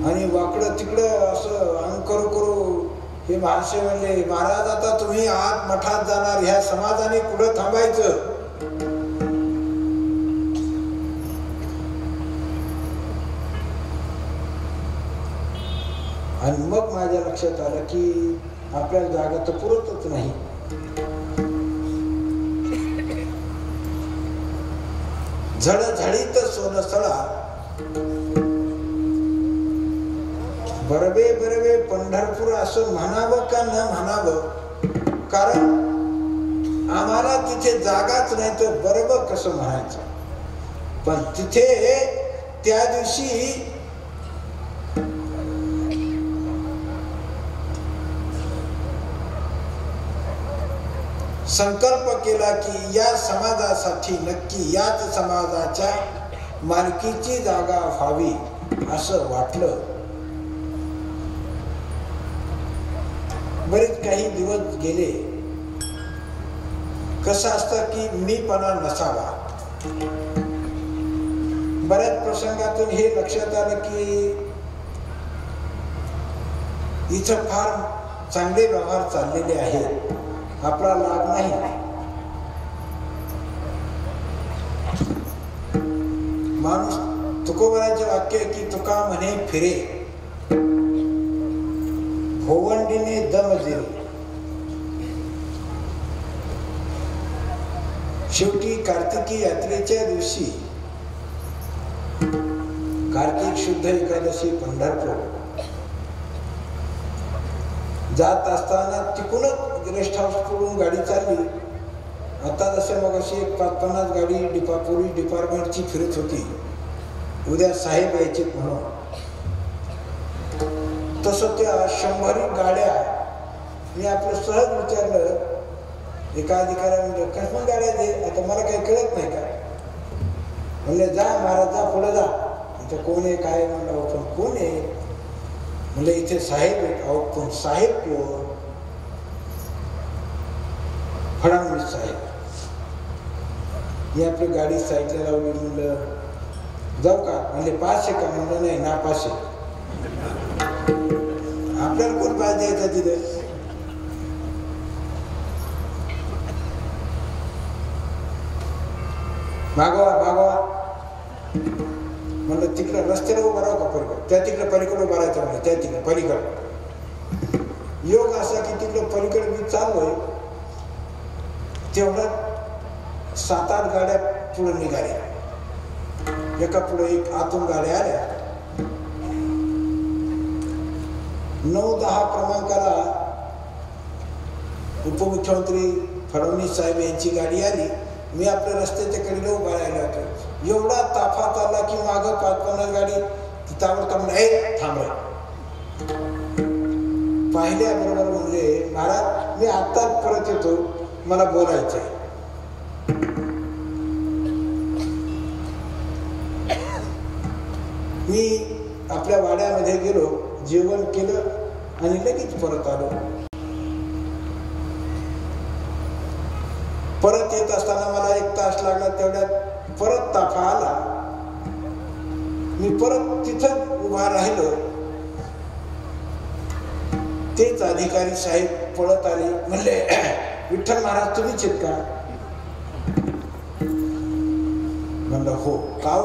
आणि वाकडं तिकडं असं अंग करू करू हे महाशय म्हणले, महाराज आता तुम्ही आत मठात जाणार, ह्या समाजाने कुठं थांबायचं. आणि मग माझ्या लक्षात आलं की आपल्याला जागा तर पुरतच नाही. झळझळीत सोनसळा, बरबे बरबे पंढरपूर असं म्हणावं का न म्हणावं, कारण आम्हाला तिथे जागाच नाही तर बरोबर कसं म्हणायचं. पण तिथे त्या दिवशी संकल्प केला की या समाजासाठी नक्की याच समाजाच्या मालकीची जागा व्हावी असं वाटलं. बरेच काही दिवस गेले. कसं असतं की मीपणा नसावा. बऱ्याच प्रसंगातून हे लक्षात आलं की इथं फार चांगले व्यवहार चाललेले आहेत, आपला लाभ नाही. माणूस तुकोबराचे वाक्य आहे की तुका म्हणे फिरे, भोवंडीने दम दिले. शेवटी कार्तिकी यात्रेच्या दिवशी, कार्तिक शुद्ध एकादशी पंढरपूर जात असताना तिकूनच गेस्ट हाऊस कडून गाडी चालली. आता जसं मग अशी 50 गाडी पोलीस डिपार्टमेंटची फिरत होती, उद्या साहेब यायचे म्हणून. तसं त्या 100 गाड्या, मी आपलं सहज विचारलं एका अधिकाऱ्या, म्हणजे कसं गाड्या दे, आता मला काही कळत नाही का. म्हणले जा महाराज जा, पुढे जा, इथं कोण आहे काय. म्हणलं पण कोण आहे. म्हणलं इथे साहेब आहेत. अहो पण साहेब कोण. फडणवीस साहेब. मी आपली गाडी साईडला लावली. म्हणलं जाऊ का. म्हणले पास आहे का. म्हणलं नाही ना पास आहे. आपल्याला कोण पास द्यायचा तिथे. मागवा मागवा. म्हणलं तिकडं रस्त्याला उभं राहू का पलीकडे. त्या तिकडे पलीकडे उभं राहायचं. म्हणलं त्या तिकडे पलीकडे. योग असा की तिकडे पलीकडे मी चाललोय, तेवढ्यात 7-8 गाड्या पुढे निघाल्या. एका पुढे एक आतून गाड्या आल्या. 9-10 क्रमांकाला उपमुख्यमंत्री फडणवीस साहेब यांची गाडी आली. मी आपल्या रस्त्याच्या कडेला उभा राहिला होतो. एवढा ताफात आला की मागं 5-50 गाडी ताबडतोब थांबला. पाहिल्याबरोबर म्हणले महाराज मी आत्ता परत येतो, मला बोलायचं आहे. मी आपल्या वाड्यामध्ये गेलो, जेवण केलं आणि लगेच परत आलो. परत येत असताना मला 1 तास लागला. तेवढ्यात परत ताफा आला. मी परत तिथं उभा राहिलो. तेच अधिकारी साहेब पळत आले. म्हणले विठ्ठल महाराज तुम्हीच आहेत का. म्हणलं हो. का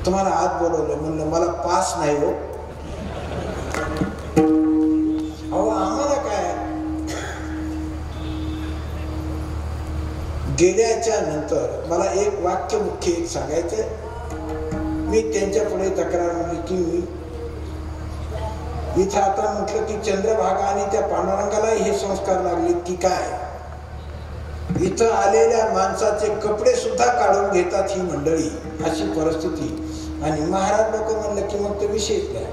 तुम्हाला आत बोलवलं. म्हणलं मला पास नाही हो. अहो आम्हाला काय. गेल्याच्या नंतर मला एक वाक्य मुख्य एक सांगायचं. मी त्यांच्या पुढे तक्रार म्हणली की मी इथं आता म्हटलं की चंद्रभागा आणि त्या पांडुरंगाला हे संस्कार लागलेत की काय. इथं आलेल्या माणसाचे कपडे सुद्धा काढून घेतात ही मंडळी, अशी परिस्थिती. आणि महाराज लोक म्हणलं की मग तो विषयच नाही.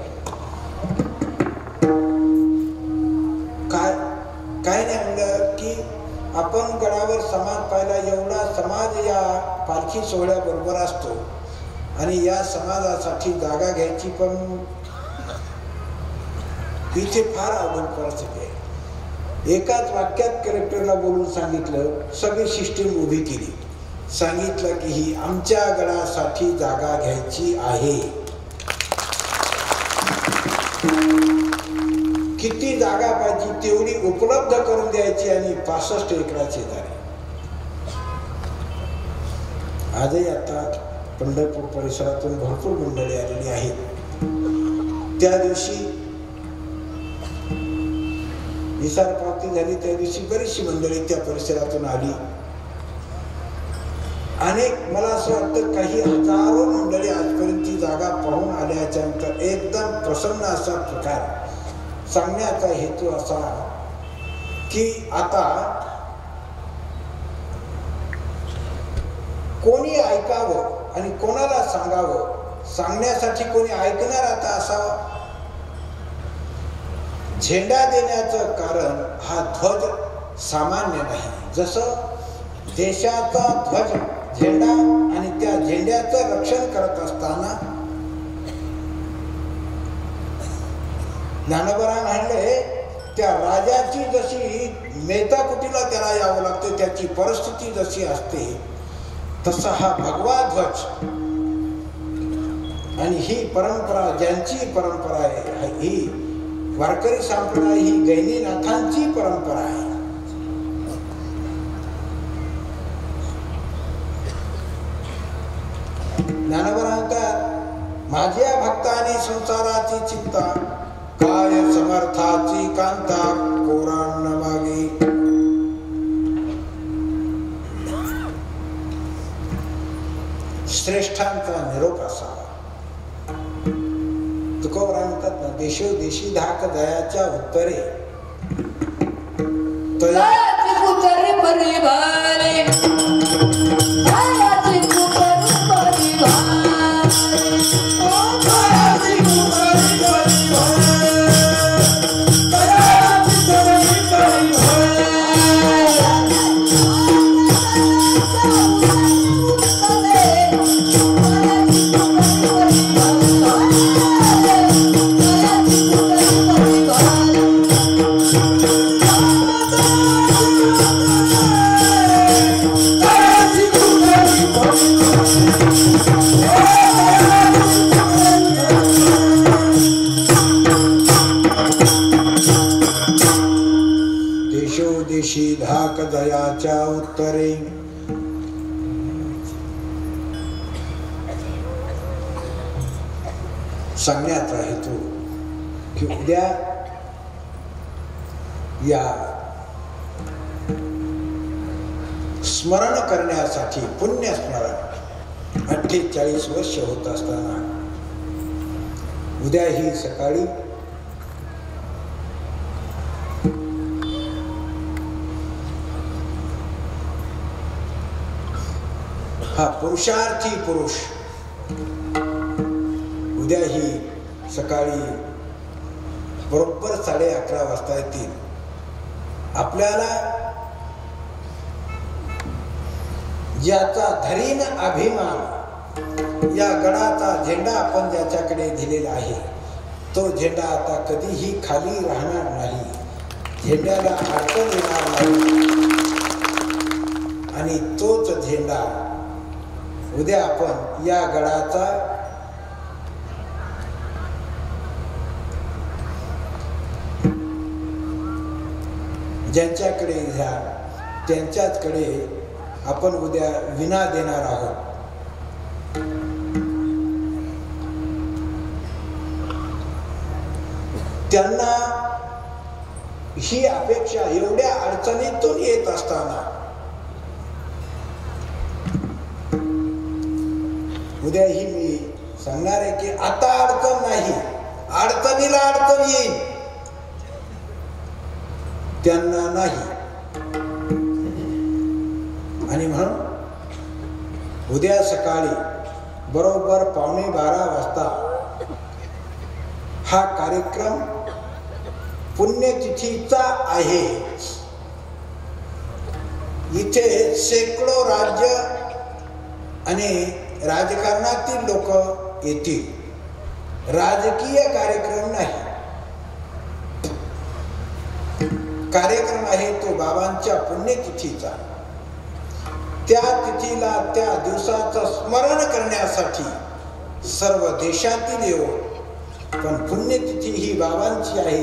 काय नाही म्हणलं की आपण गडावर समाज पाहिला. एवढा समाज या पालखी सोहळ्याबरोबर असतो आणि या समाजासाठी जागा घ्यायची पण इथे फार अवघड परिस्थिती आहे. एकाच वाक्यात कलेक्टरला बोलून सांगितलं, सगळी सिस्टीम उभी केली, सांगितलं की ही आमच्या गडासाठी जागा घ्यायची आहे. किती जागा पाहिजे तेवढी उपलब्ध करून द्यायची आणि 65 एकराची जागा. आजही आता पंढरपूर परिसरातून भरपूर मंडळी आलेली आहेत. त्या दिवशी विसार प्राप्ती झाली, त्या दिवशी बरीचशी मंडळी त्या परिसरातून आली. अनेक, मला असं वाटतं काही हजारो मंडळी आजपर्यंत ती जागा पाहून आल्याच्या नंतर एकदम प्रसन्न असा प्रकार. सांगण्याचा हेतू असा की आता कोणी ऐकावं आणि कोणाला सांगावं, सांगण्यासाठी कोणी ऐकणार आता असावं. झेंडा देण्याचं कारण हा ध्वज सामान्य नाही. जसं देशाचा ध्वज झेंडा आणि त्या झेंड्याचं रक्षण करत असताना ज्ञानोबा म्हणले, त्या राजाची जशी मेहताकुटीला त्याला यावं लागतं, त्याची परिस्थिती जशी असते तसा हा भगवा ध्वज आणि ही परंपरा ज्यांची परंपरा आहे, ही वारकरी संप्रदाय, ही गैनीनाथांची परंपरा आहे. ज्ञानोबा म्हणतात, माझ्या भक्ताने संसाराची चिंता, काय समर्थाची कांता कोरान मागे. श्रेष्ठांचा निरोप असावा. तुकोबरा म्हणतात ना, देशोदेशी धाक दयाच्या उत्तरे धाक दयाच्या उत्तरे. सांगण्याचा हेतू की उद्या या स्मरण करण्यासाठी, पुण्य स्मरण 48 वर्ष होत असताना उद्या ही सकाळी हा पुरुषार्थी पुरुष उद्या ही सकाळी बरोबर 11:30 वाजता येतील. आपल्याला ज्याचा धरीन अभिमान, या गडाचा झेंडा आपण ज्याच्याकडे दिलेला आहे, तो झेंडा आता कधीही खाली राहणार नाही. झेंड्याला अडचण येणार नाही आणि तोच झेंडा उद्या आपण या गडाचा ज्यांच्याकडे घ्या त्यांच्याचकडे आपण उद्या विना देणार आहोत. त्यांना ही अपेक्षा, एवढ्या अडचणीतून येत असताना उद्या ही मी सांगणार आहे की आता अडचण नाही, अडचणीला अडचण येईल, त्यांना नाही. आणि म्हणून उद्या सकाळी बरोबर 11:15 वाजता हा कार्यक्रम पुण्यतिथीचा आहे. इथे शेकडो राज्य आणि राजकारणातील लोक येतील. राजकीय कार्यक्रम नाही, कार्यक्रम आहे तो बाबांच्या पुण्यतिथीचा. त्या तिथीला त्या दिवसाचं स्मरण करण्यासाठी सर्व देशातील येऊ, पण पुण्यतिथी ही बाबांची आहे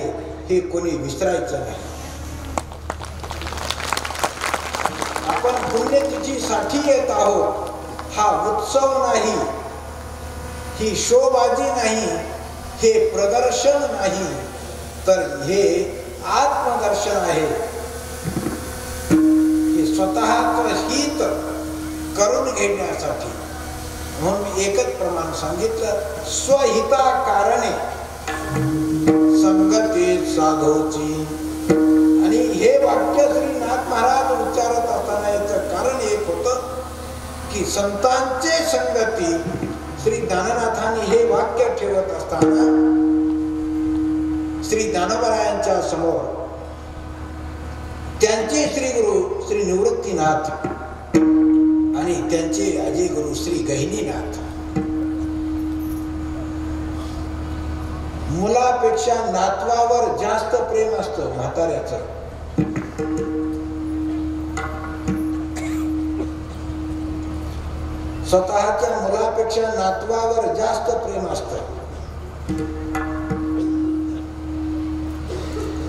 हे कोणी विसरायचं नाही. आपण पुण्यतिथीसाठी येत आहोत. हा उत्सव नाही, ही शोबाजी नाही, हे प्रदर्शन नाही, तर हे आत्मदर्शन आहे. हे स्वतःच हित करून घेण्यासाठी. म्हणून मी एकच प्रमाण सांगितलं, स्वहिता कारणे संगती साधोची. आणि हे वाक्य श्रीनाथ महाराज उच्चारत असताना याचं कारण एक होतं की संतांचे संगती. श्री ज्ञाननाथांनी हे वाक्य ठेवत असताना श्री ज्ञानोबरायांच्या समोर त्यांचे श्री गुरु श्री निवृत्तीनाथ आणि त्यांचे अजय गुरु श्री गहिनीनाथ, मुलापेक्षा नातवावर जास्त प्रेम असतं म्हाताऱ्याचं. स्वतःच्या मुलापेक्षा नातवावर जास्त प्रेम असतं.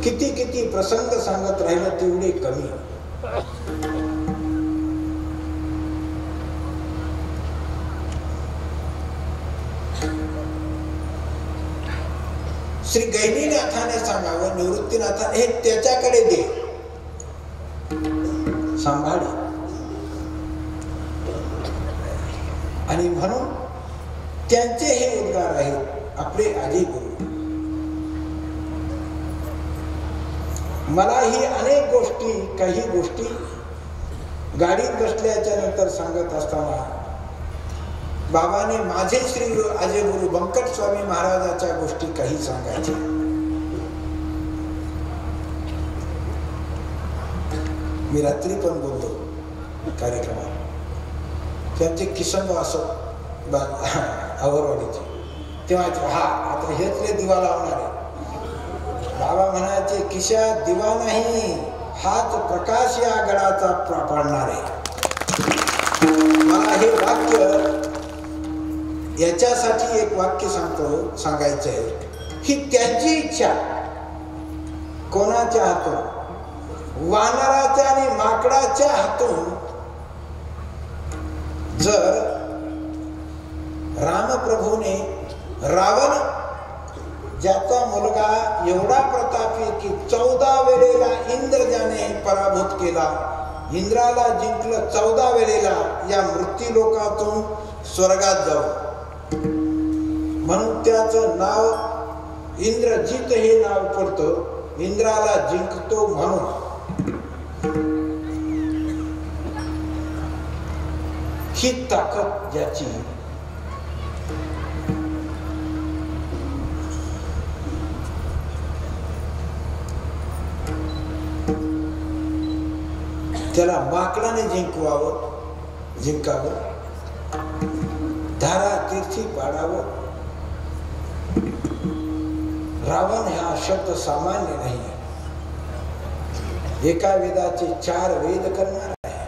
किती किती प्रसंग सांगत राहिलं तेवढे कमी. श्री गहिनीनाथाने सांगावं, निवृत्तीनाथा हे त्याच्याकडे दे सांभाळी. आणि म्हणून त्यांचे हे उद्गार आहेत आपले आदी गुरु. मलाही अनेक गोष्टी, काही गोष्टी गाडीत बसल्याच्या नंतर सांगत असताना बाबाने माझे श्री अजय गुरु बंकट स्वामी महाराजाच्या गोष्टी काही सांगायच्या. मी रात्री पण बोलतो कार्यक्रमात. त्यांचे किसन असो आवरवाडीचे, तेव्हा हा आता हेच दिवा लावणार आहे. बाबा म्हणायचे, खिशात दिवा नाही, हाच प्रकाश या गडाचा पाडणार आहे. मला हे वाक्य याच्यासाठी एक वाक्य सांगायचं आहे. ही त्यांची इच्छा कोणाच्या हातून? वानराच्या आणि माकडाच्या हातून. जर रामप्रभूने रावण ज्याचा मुलगा एवढा प्रतापी की 14 वेळेला इंद्र ज्याने पराभूत केला, इंद्राला जिंकलं 14 वेळेला, या मृत्यू लोकातून स्वर्गात जाऊ. म्हणून त्याचं नाव इंद्रजित हे नाव पडतं, इंद्राला जिंकतो म्हणून. ही ताकद ज्याची, त्याला माकडाने जिंकावं, धारा तीर्थी पाडावं. रावण हा शब्द सामान्य नाही. एका वेदाचे 4 वेद करणार आहे.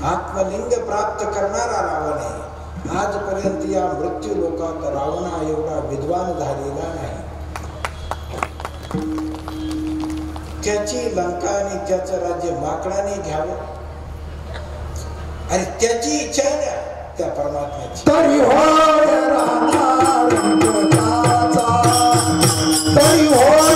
आत्मलिंग प्राप्त करणारा रावण आहे. आजपर्यंत या मृत्यू लोकात रावणा एवढा विद्वान झालेला नाही. त्याची लंका आणि त्याचं राज्य माकडाने घ्यावं आणि त्याची इच्छा आहे त्या परमात्म्याची. तरी होय राधा रंगताचा, तरी होय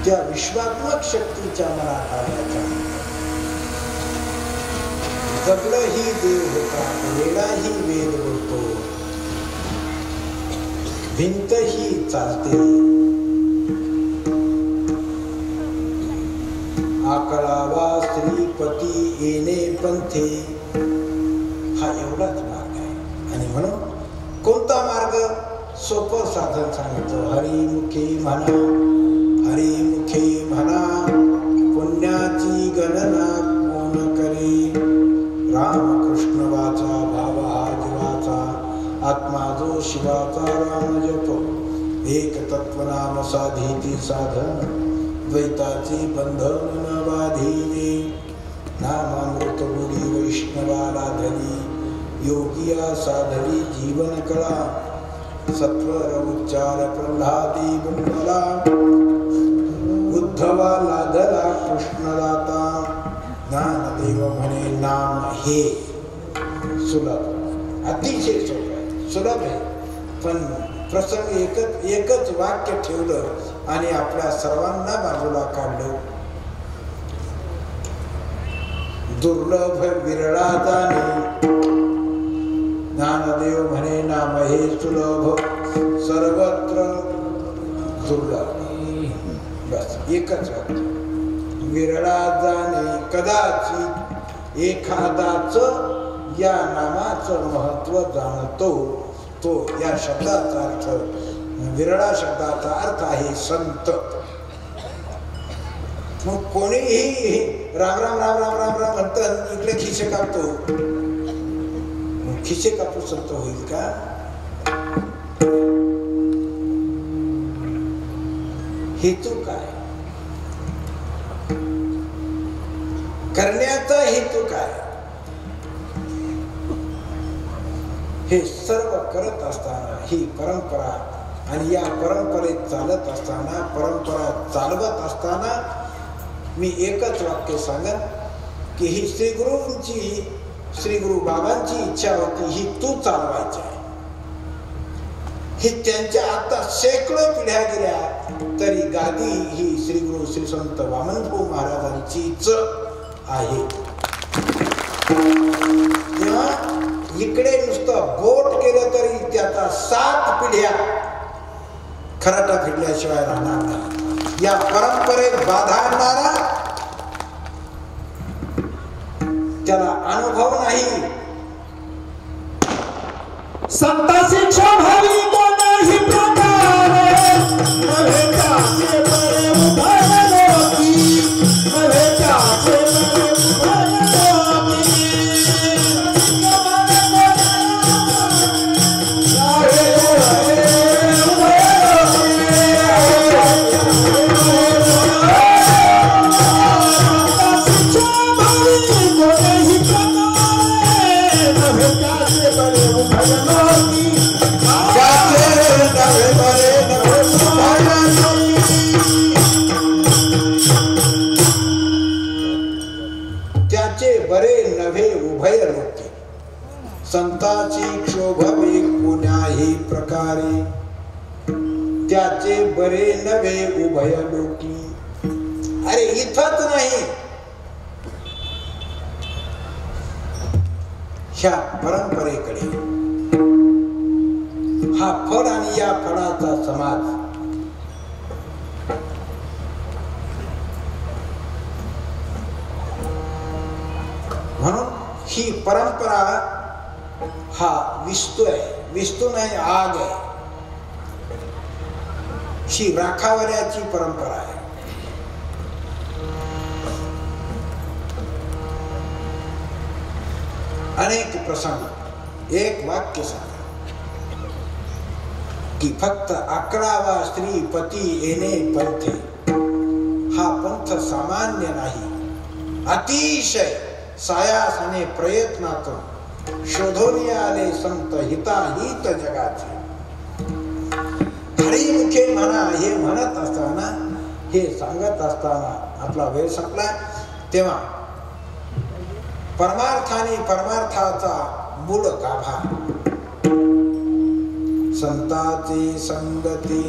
त्या विश्वात्मक शक्तीच्या मनात आल्याचा जगलंही देव होता, वेळाही वेद बोलतो, भिंतही चालते, आकळावा श्रीपती येणे पंथे, हा एवढाच मार्ग आहे. आणि म्हणून कोणता मार्ग? सोपं साधन सांगितलं. हरिमुखे म्हणा, हरिमुखे म्हणा, पुण्याची गणना कोण करे, रामकृष्ण वाचा भाव हा जीवाचा, आत्मा जो शिवाचा राम जप, एक तत्वनाम साधीती साधन, द्वैताचे बंधन न बाधिले, नामामृत बोली वैष्णवाला धरी, योगिया साधरी जीवन कळा, सत्वर उच्चार प्रल्हादी बुंडला, उद्धवा लादला कृष्णदाता, ज्ञानदेव म्हणे नाम हे सुलभ, अतिशय सोपं आहे, सुलभ आहे. पण प्रसंग एकच वाक्य ठेवलं आणि आपल्या सर्वांना बाजूला काढलं. दुर्लभ विरळा जाणे, ज्ञानदेव म्हणे नाम हे सुलभ, सर्वत्र दुर्लभ. बस एकच वाक्य. विरळा जाणे कदाचित एखादाच या नामाचं महत्व जाणतो, तो या शब्दाचा अर्थ, विरळा शब्दाचा अर्थ आहे संत. मग कोणीही राम राम राम राम राम राम म्हणतात, इकडे खिसे कापतो, खिसे कापू संत होईल का? हेतू काय? करण्याचा हेतू काय? हे सर्व करत असताना ही परंपरा, आणि या परंपरेत चालत असताना, परंपरा चालवत असताना मी एकच वाक्य सांगन की ही श्रीगुरूंची, श्रीगुरु बाबांची इच्छा होती, ही तू चालवायची आहे. ही त्यांच्या आता शेकडो पिढ्या गेल्या तरी गादी ही श्रीगुरु श्री संत वामनभाऊ महाराजांचीच आहे. तेव्हा इकडे नुसतं बोट केलं तरी त्याचा 7 पिढ्या खराटा फिरल्याशिवाय राहणार नाही. या परंपरेत बाधा आणणारा त्याला अनुभव नाही. संतांची स्वाभावी कोणाही प्रकारे नव्हे त्याचे बरे उभय लोकी, नव्हे त्याचे बरे उभय लोकी. संताची क्षोभवे कोण्याही प्रकारे, त्याचे बरे नव्हे उभय लोकी. अरे इथंच नाही, ह्या परंपरेकडे, हा फळ आणि या फळाचा समाज, म्हणून ही परंपरा हा विस्तू आहे, विस्तू नाही आग आहे. ही राखावल्याची परंपरा आहे. अनेक प्रसंग, एक वाक्य सांगा की फक्त 11वा स्त्री पती येणे पंथे, हा पंथ सामान्य नाही. अतिशय सायासाने प्रयत्नातून शोधून आले संत हिताहित जगाचे. हरिमुखे म्हणा हे म्हणत असताना, हे सांगत असताना आपला वेळ संपला. तेव्हा परमार्थाने परमार्थाचा मूळ गाभा, संताची संगती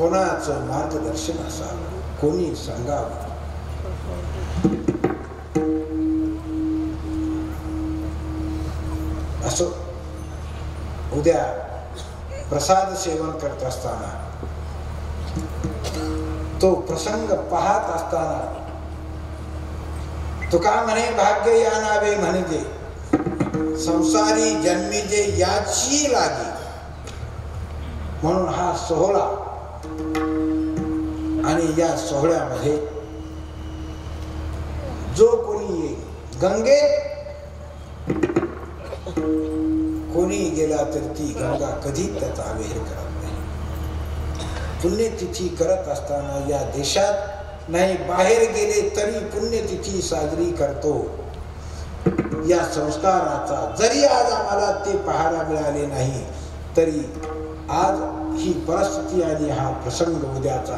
कोणाचं मार्गदर्शन असावं, कोणी सांगावं. असो उद्या प्रसाद सेवन करत असताना तो प्रसंग पाहत असताना तुका म्हणे भाग्य या नावे म्हणजे संसारी जन्मी जे याची लागी. म्हणून हा सोहळा आणि या सोहळ्यामध्ये जो कोणी येईल, गंगेत कोणी गेला तर ती गंगा कधी त्याचा अवेर करत नाही. पुण्यतिथी करत असताना या देशात नाही बाहेर गेले तरी पुण्यतिथी साजरी करतो. या संस्काराचा जरी आज आम्हाला ते पाहायला मिळाले नाही तरी आज ही परिस्थिती आणि हा प्रसंग उद्याचा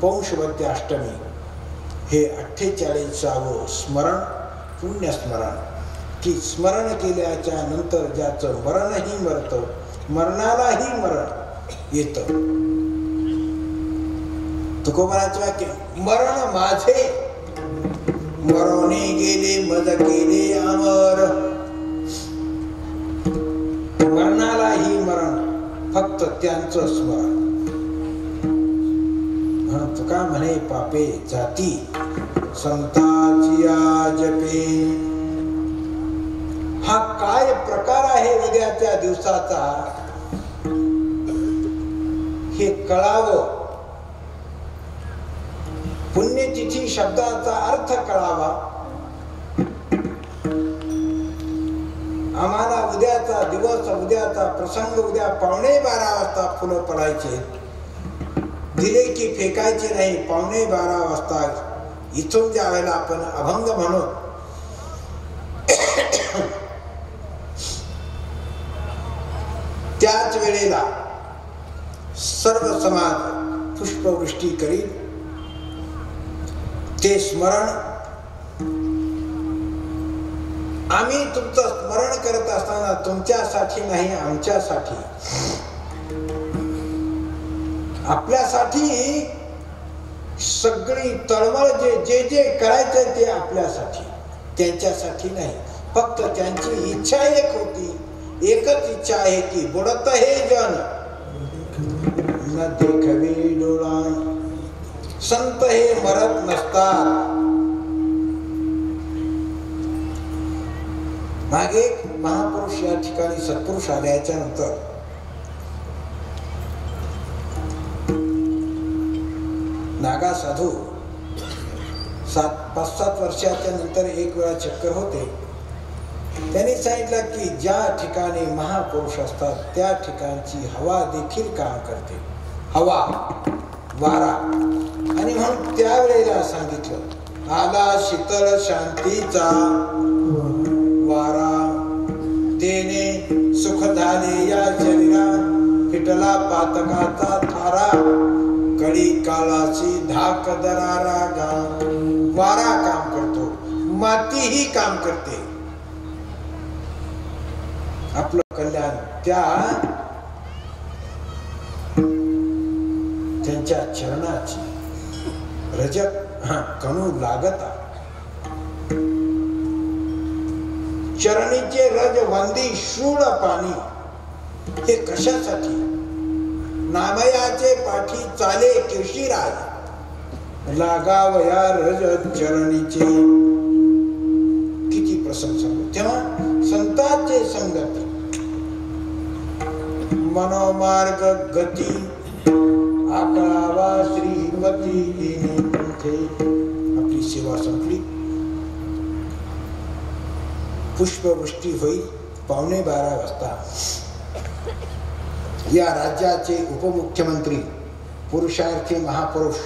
पौषवद्य अष्टमी हे 48वे स्मरण, पुण्यस्मरण की स्मरण केल्याच्या नंतर ज्याचं मरणही मरतं, मरणालाही मरण येतं. तुकोबाराचे वाक्य, मरण माझे मरोने गेले मज केले अमर. मरणालाही मरण, फक्त त्यांचं स्मरण. तुका म्हणे पापे जाती संताची जपे. हा काय प्रकार आहे उद्याच्या दिवसाचा हे कळावं. पुण्यतिथी शब्दाचा अर्थ कळावा. आम्हाला उद्याचा दिवस, उद्याचा प्रसंग, उद्या 11:15 वाजता फुलं पडायचे, दिले की फेकायचे नाही. 11:15 वाजता इथून ज्या वेळेला आपण अभंग म्हणू त्याच वेळेला सर्व समाज पुष्पवृष्टी करील. ते स्मरण आम्ही तुमचं स्मरण करत असताना तुमच्यासाठी नाही, आमच्यासाठी, आपल्यासाठी सगळी तळमळ जे जे करायचं ते आपल्यासाठी, त्यांच्यासाठी नाही. फक्त त्यांची इच्छा एक होती, एकच इच्छा आहे की बुडत हे जन न देखवे डोळा. संत हे मरत नसतात. मागे महापुरुष या ठिकाणी सत्पुरुष आल्याच्या नंतर नागा साधू 5-7 वर्षाच्या नंतर एक वेळा चक्कर होते. त्यांनी सांगितलं की ज्या ठिकाणी महापुरुष असतात त्या ठिकाणची हवा देखील काम करते. हवा, वारा. आणि म्हणून त्यावेळेला सांगितलं, आला शीतळ शांतीचा वारा, तेने सुख झाले या शरीरा, फिटला पातकाचा थारा, कडी काळाची धाक दरारा गा. वारा काम करतो, मातीही काम करते. आपलं कल्याण त्यांच्या चरणाची रजत कणू लागता. चरणीचे रज वंदी शूळ पाणी. हे कशासाठी? नामयाचे पाठी चाले केशीराज, लागावया रज चरणीचे. किती प्रशंसा. तेव्हा संतांचे संगती, मनोमार्ग गती, आकळावा श्रीमती. आपली सेवा संपली. पुष्पवृष्टी होईल 11:15 वाजता. या राज्याचे उपमुख्यमंत्री पुरुषार्थी महापुरुष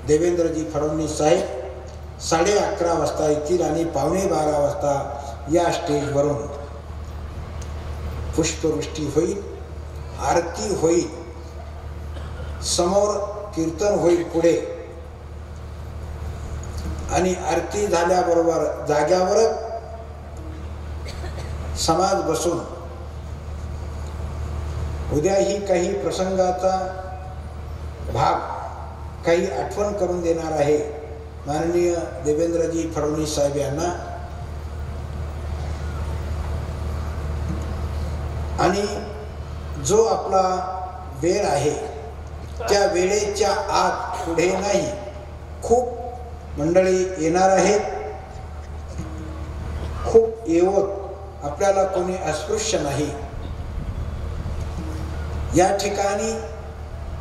देवेंद्रजी फडणवीस साहेब 11:30 वाजता येतील आणि 11:15 वाजता या स्टेजवरून पुष्पवृष्टी होईल, आरती होईल, समोर कीर्तन होईल पुढे. आणि आरती झाल्याबरोबर जाग्यावरच समाज बसून उद्याही काही प्रसंगाचा भाग काही आठवण करून देणार आहे माननीय देवेंद्रजी फडणवीस साहेब यांना. आणि जो आपला वेळ आहे त्या वेळेच्या आत पुढे नाही. खूप मंडळी येणार आहेत, खूप येवत आपल्याला कोणी अस्पृश्य नाही. या ठिकाणी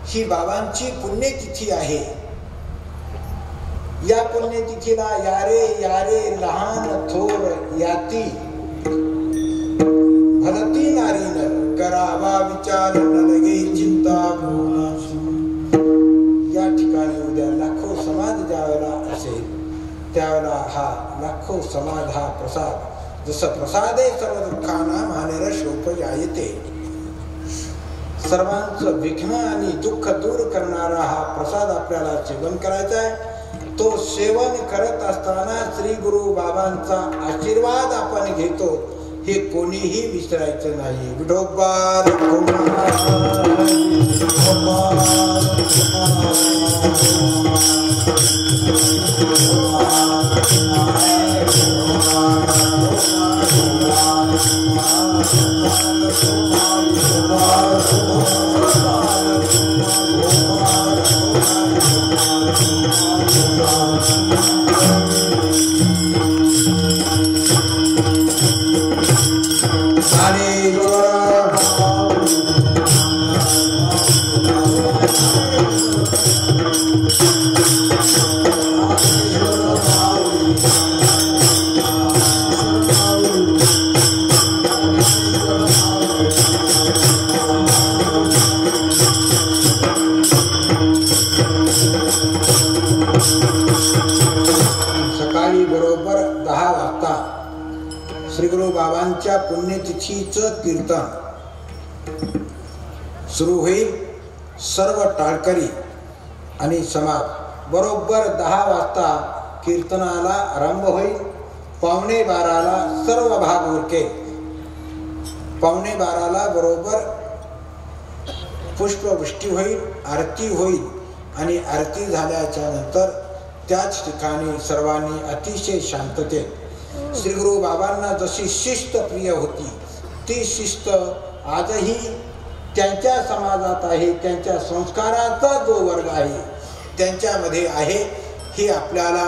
ही बाबांची पुण्यतिथी आहे. या पुण्यतिथीला यारे यारे लहान थोर याती भलती नारी नर करावा विचार न लगे चिंता. या ठिकाणी उद्या लाखो समाज ज्यावेळेला असेल त्यावेळेला हा लाखो समाज हा प्रसाद जसं प्रसादे सर्व दुःखाना मानेर शोपयायते. सर्वांचं विघ्न आणि दुःख दूर करणारा हा प्रसाद आपल्याला सेवन करायचा आहे. तो सेवन करत असताना श्री गुरु बाबांचा आशीर्वाद आपण घेतो हे कोणीही विसरायचं नाही. विठोबा सकाळी बरोबर 10 वाजता श्री गुरु बाबांच्या पुण्यतिथीचं कीर्तन सुरू होईल. सर्व टाळकरी आणि समाज बरोबर 10 वाजता कीर्तनाला आरंभ होईल. 11:15ला सर्व भाग उरकेल. 11:15ला बरोबर पुष्पवृष्टी होईल, आरती होईल आणि आरती झाल्याच्या नंतर त्याच ठिकाणी सर्वांनी अतिशय शांततेत श्री गुरु बाबांना जशी शिस्त प्रिय होती ती शिस्त आजही त्यांच्या समाजात आहे. त्यांच्या संस्काराचा जो वर्ग आहे त्यांच्यामध्ये आहे. हे आपल्याला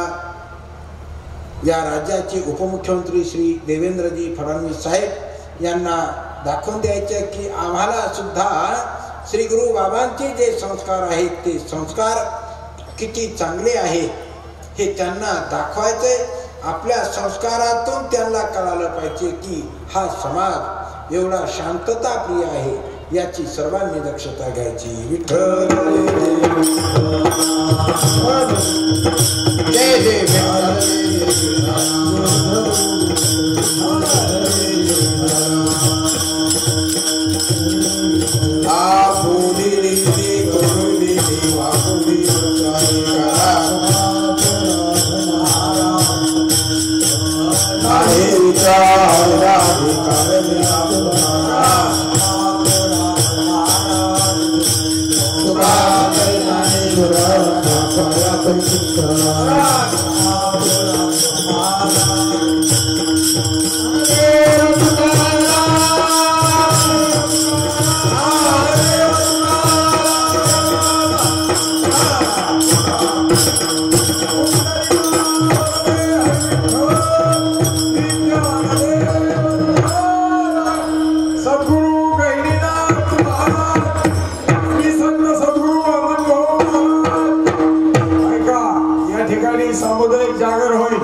या राज्याचे उपमुख्यमंत्री श्री देवेंद्रजी फडणवीस साहेब यांना दाखवून द्यायचे की आम्हाला सुद्धा श्री गुरु बाबांचे जे संस्कार आहेत ते संस्कार किती चांगले आहेत हे त्यांना दाखवायचे. आपल्या संस्कारातून त्यांना कळालं पाहिजे की हा समाज एवढा शांतता प्रिय आहे. याची सर्वांनी दक्षता घ्यायची. विठ्ठल जय जय सामुदायिक जागर होईल.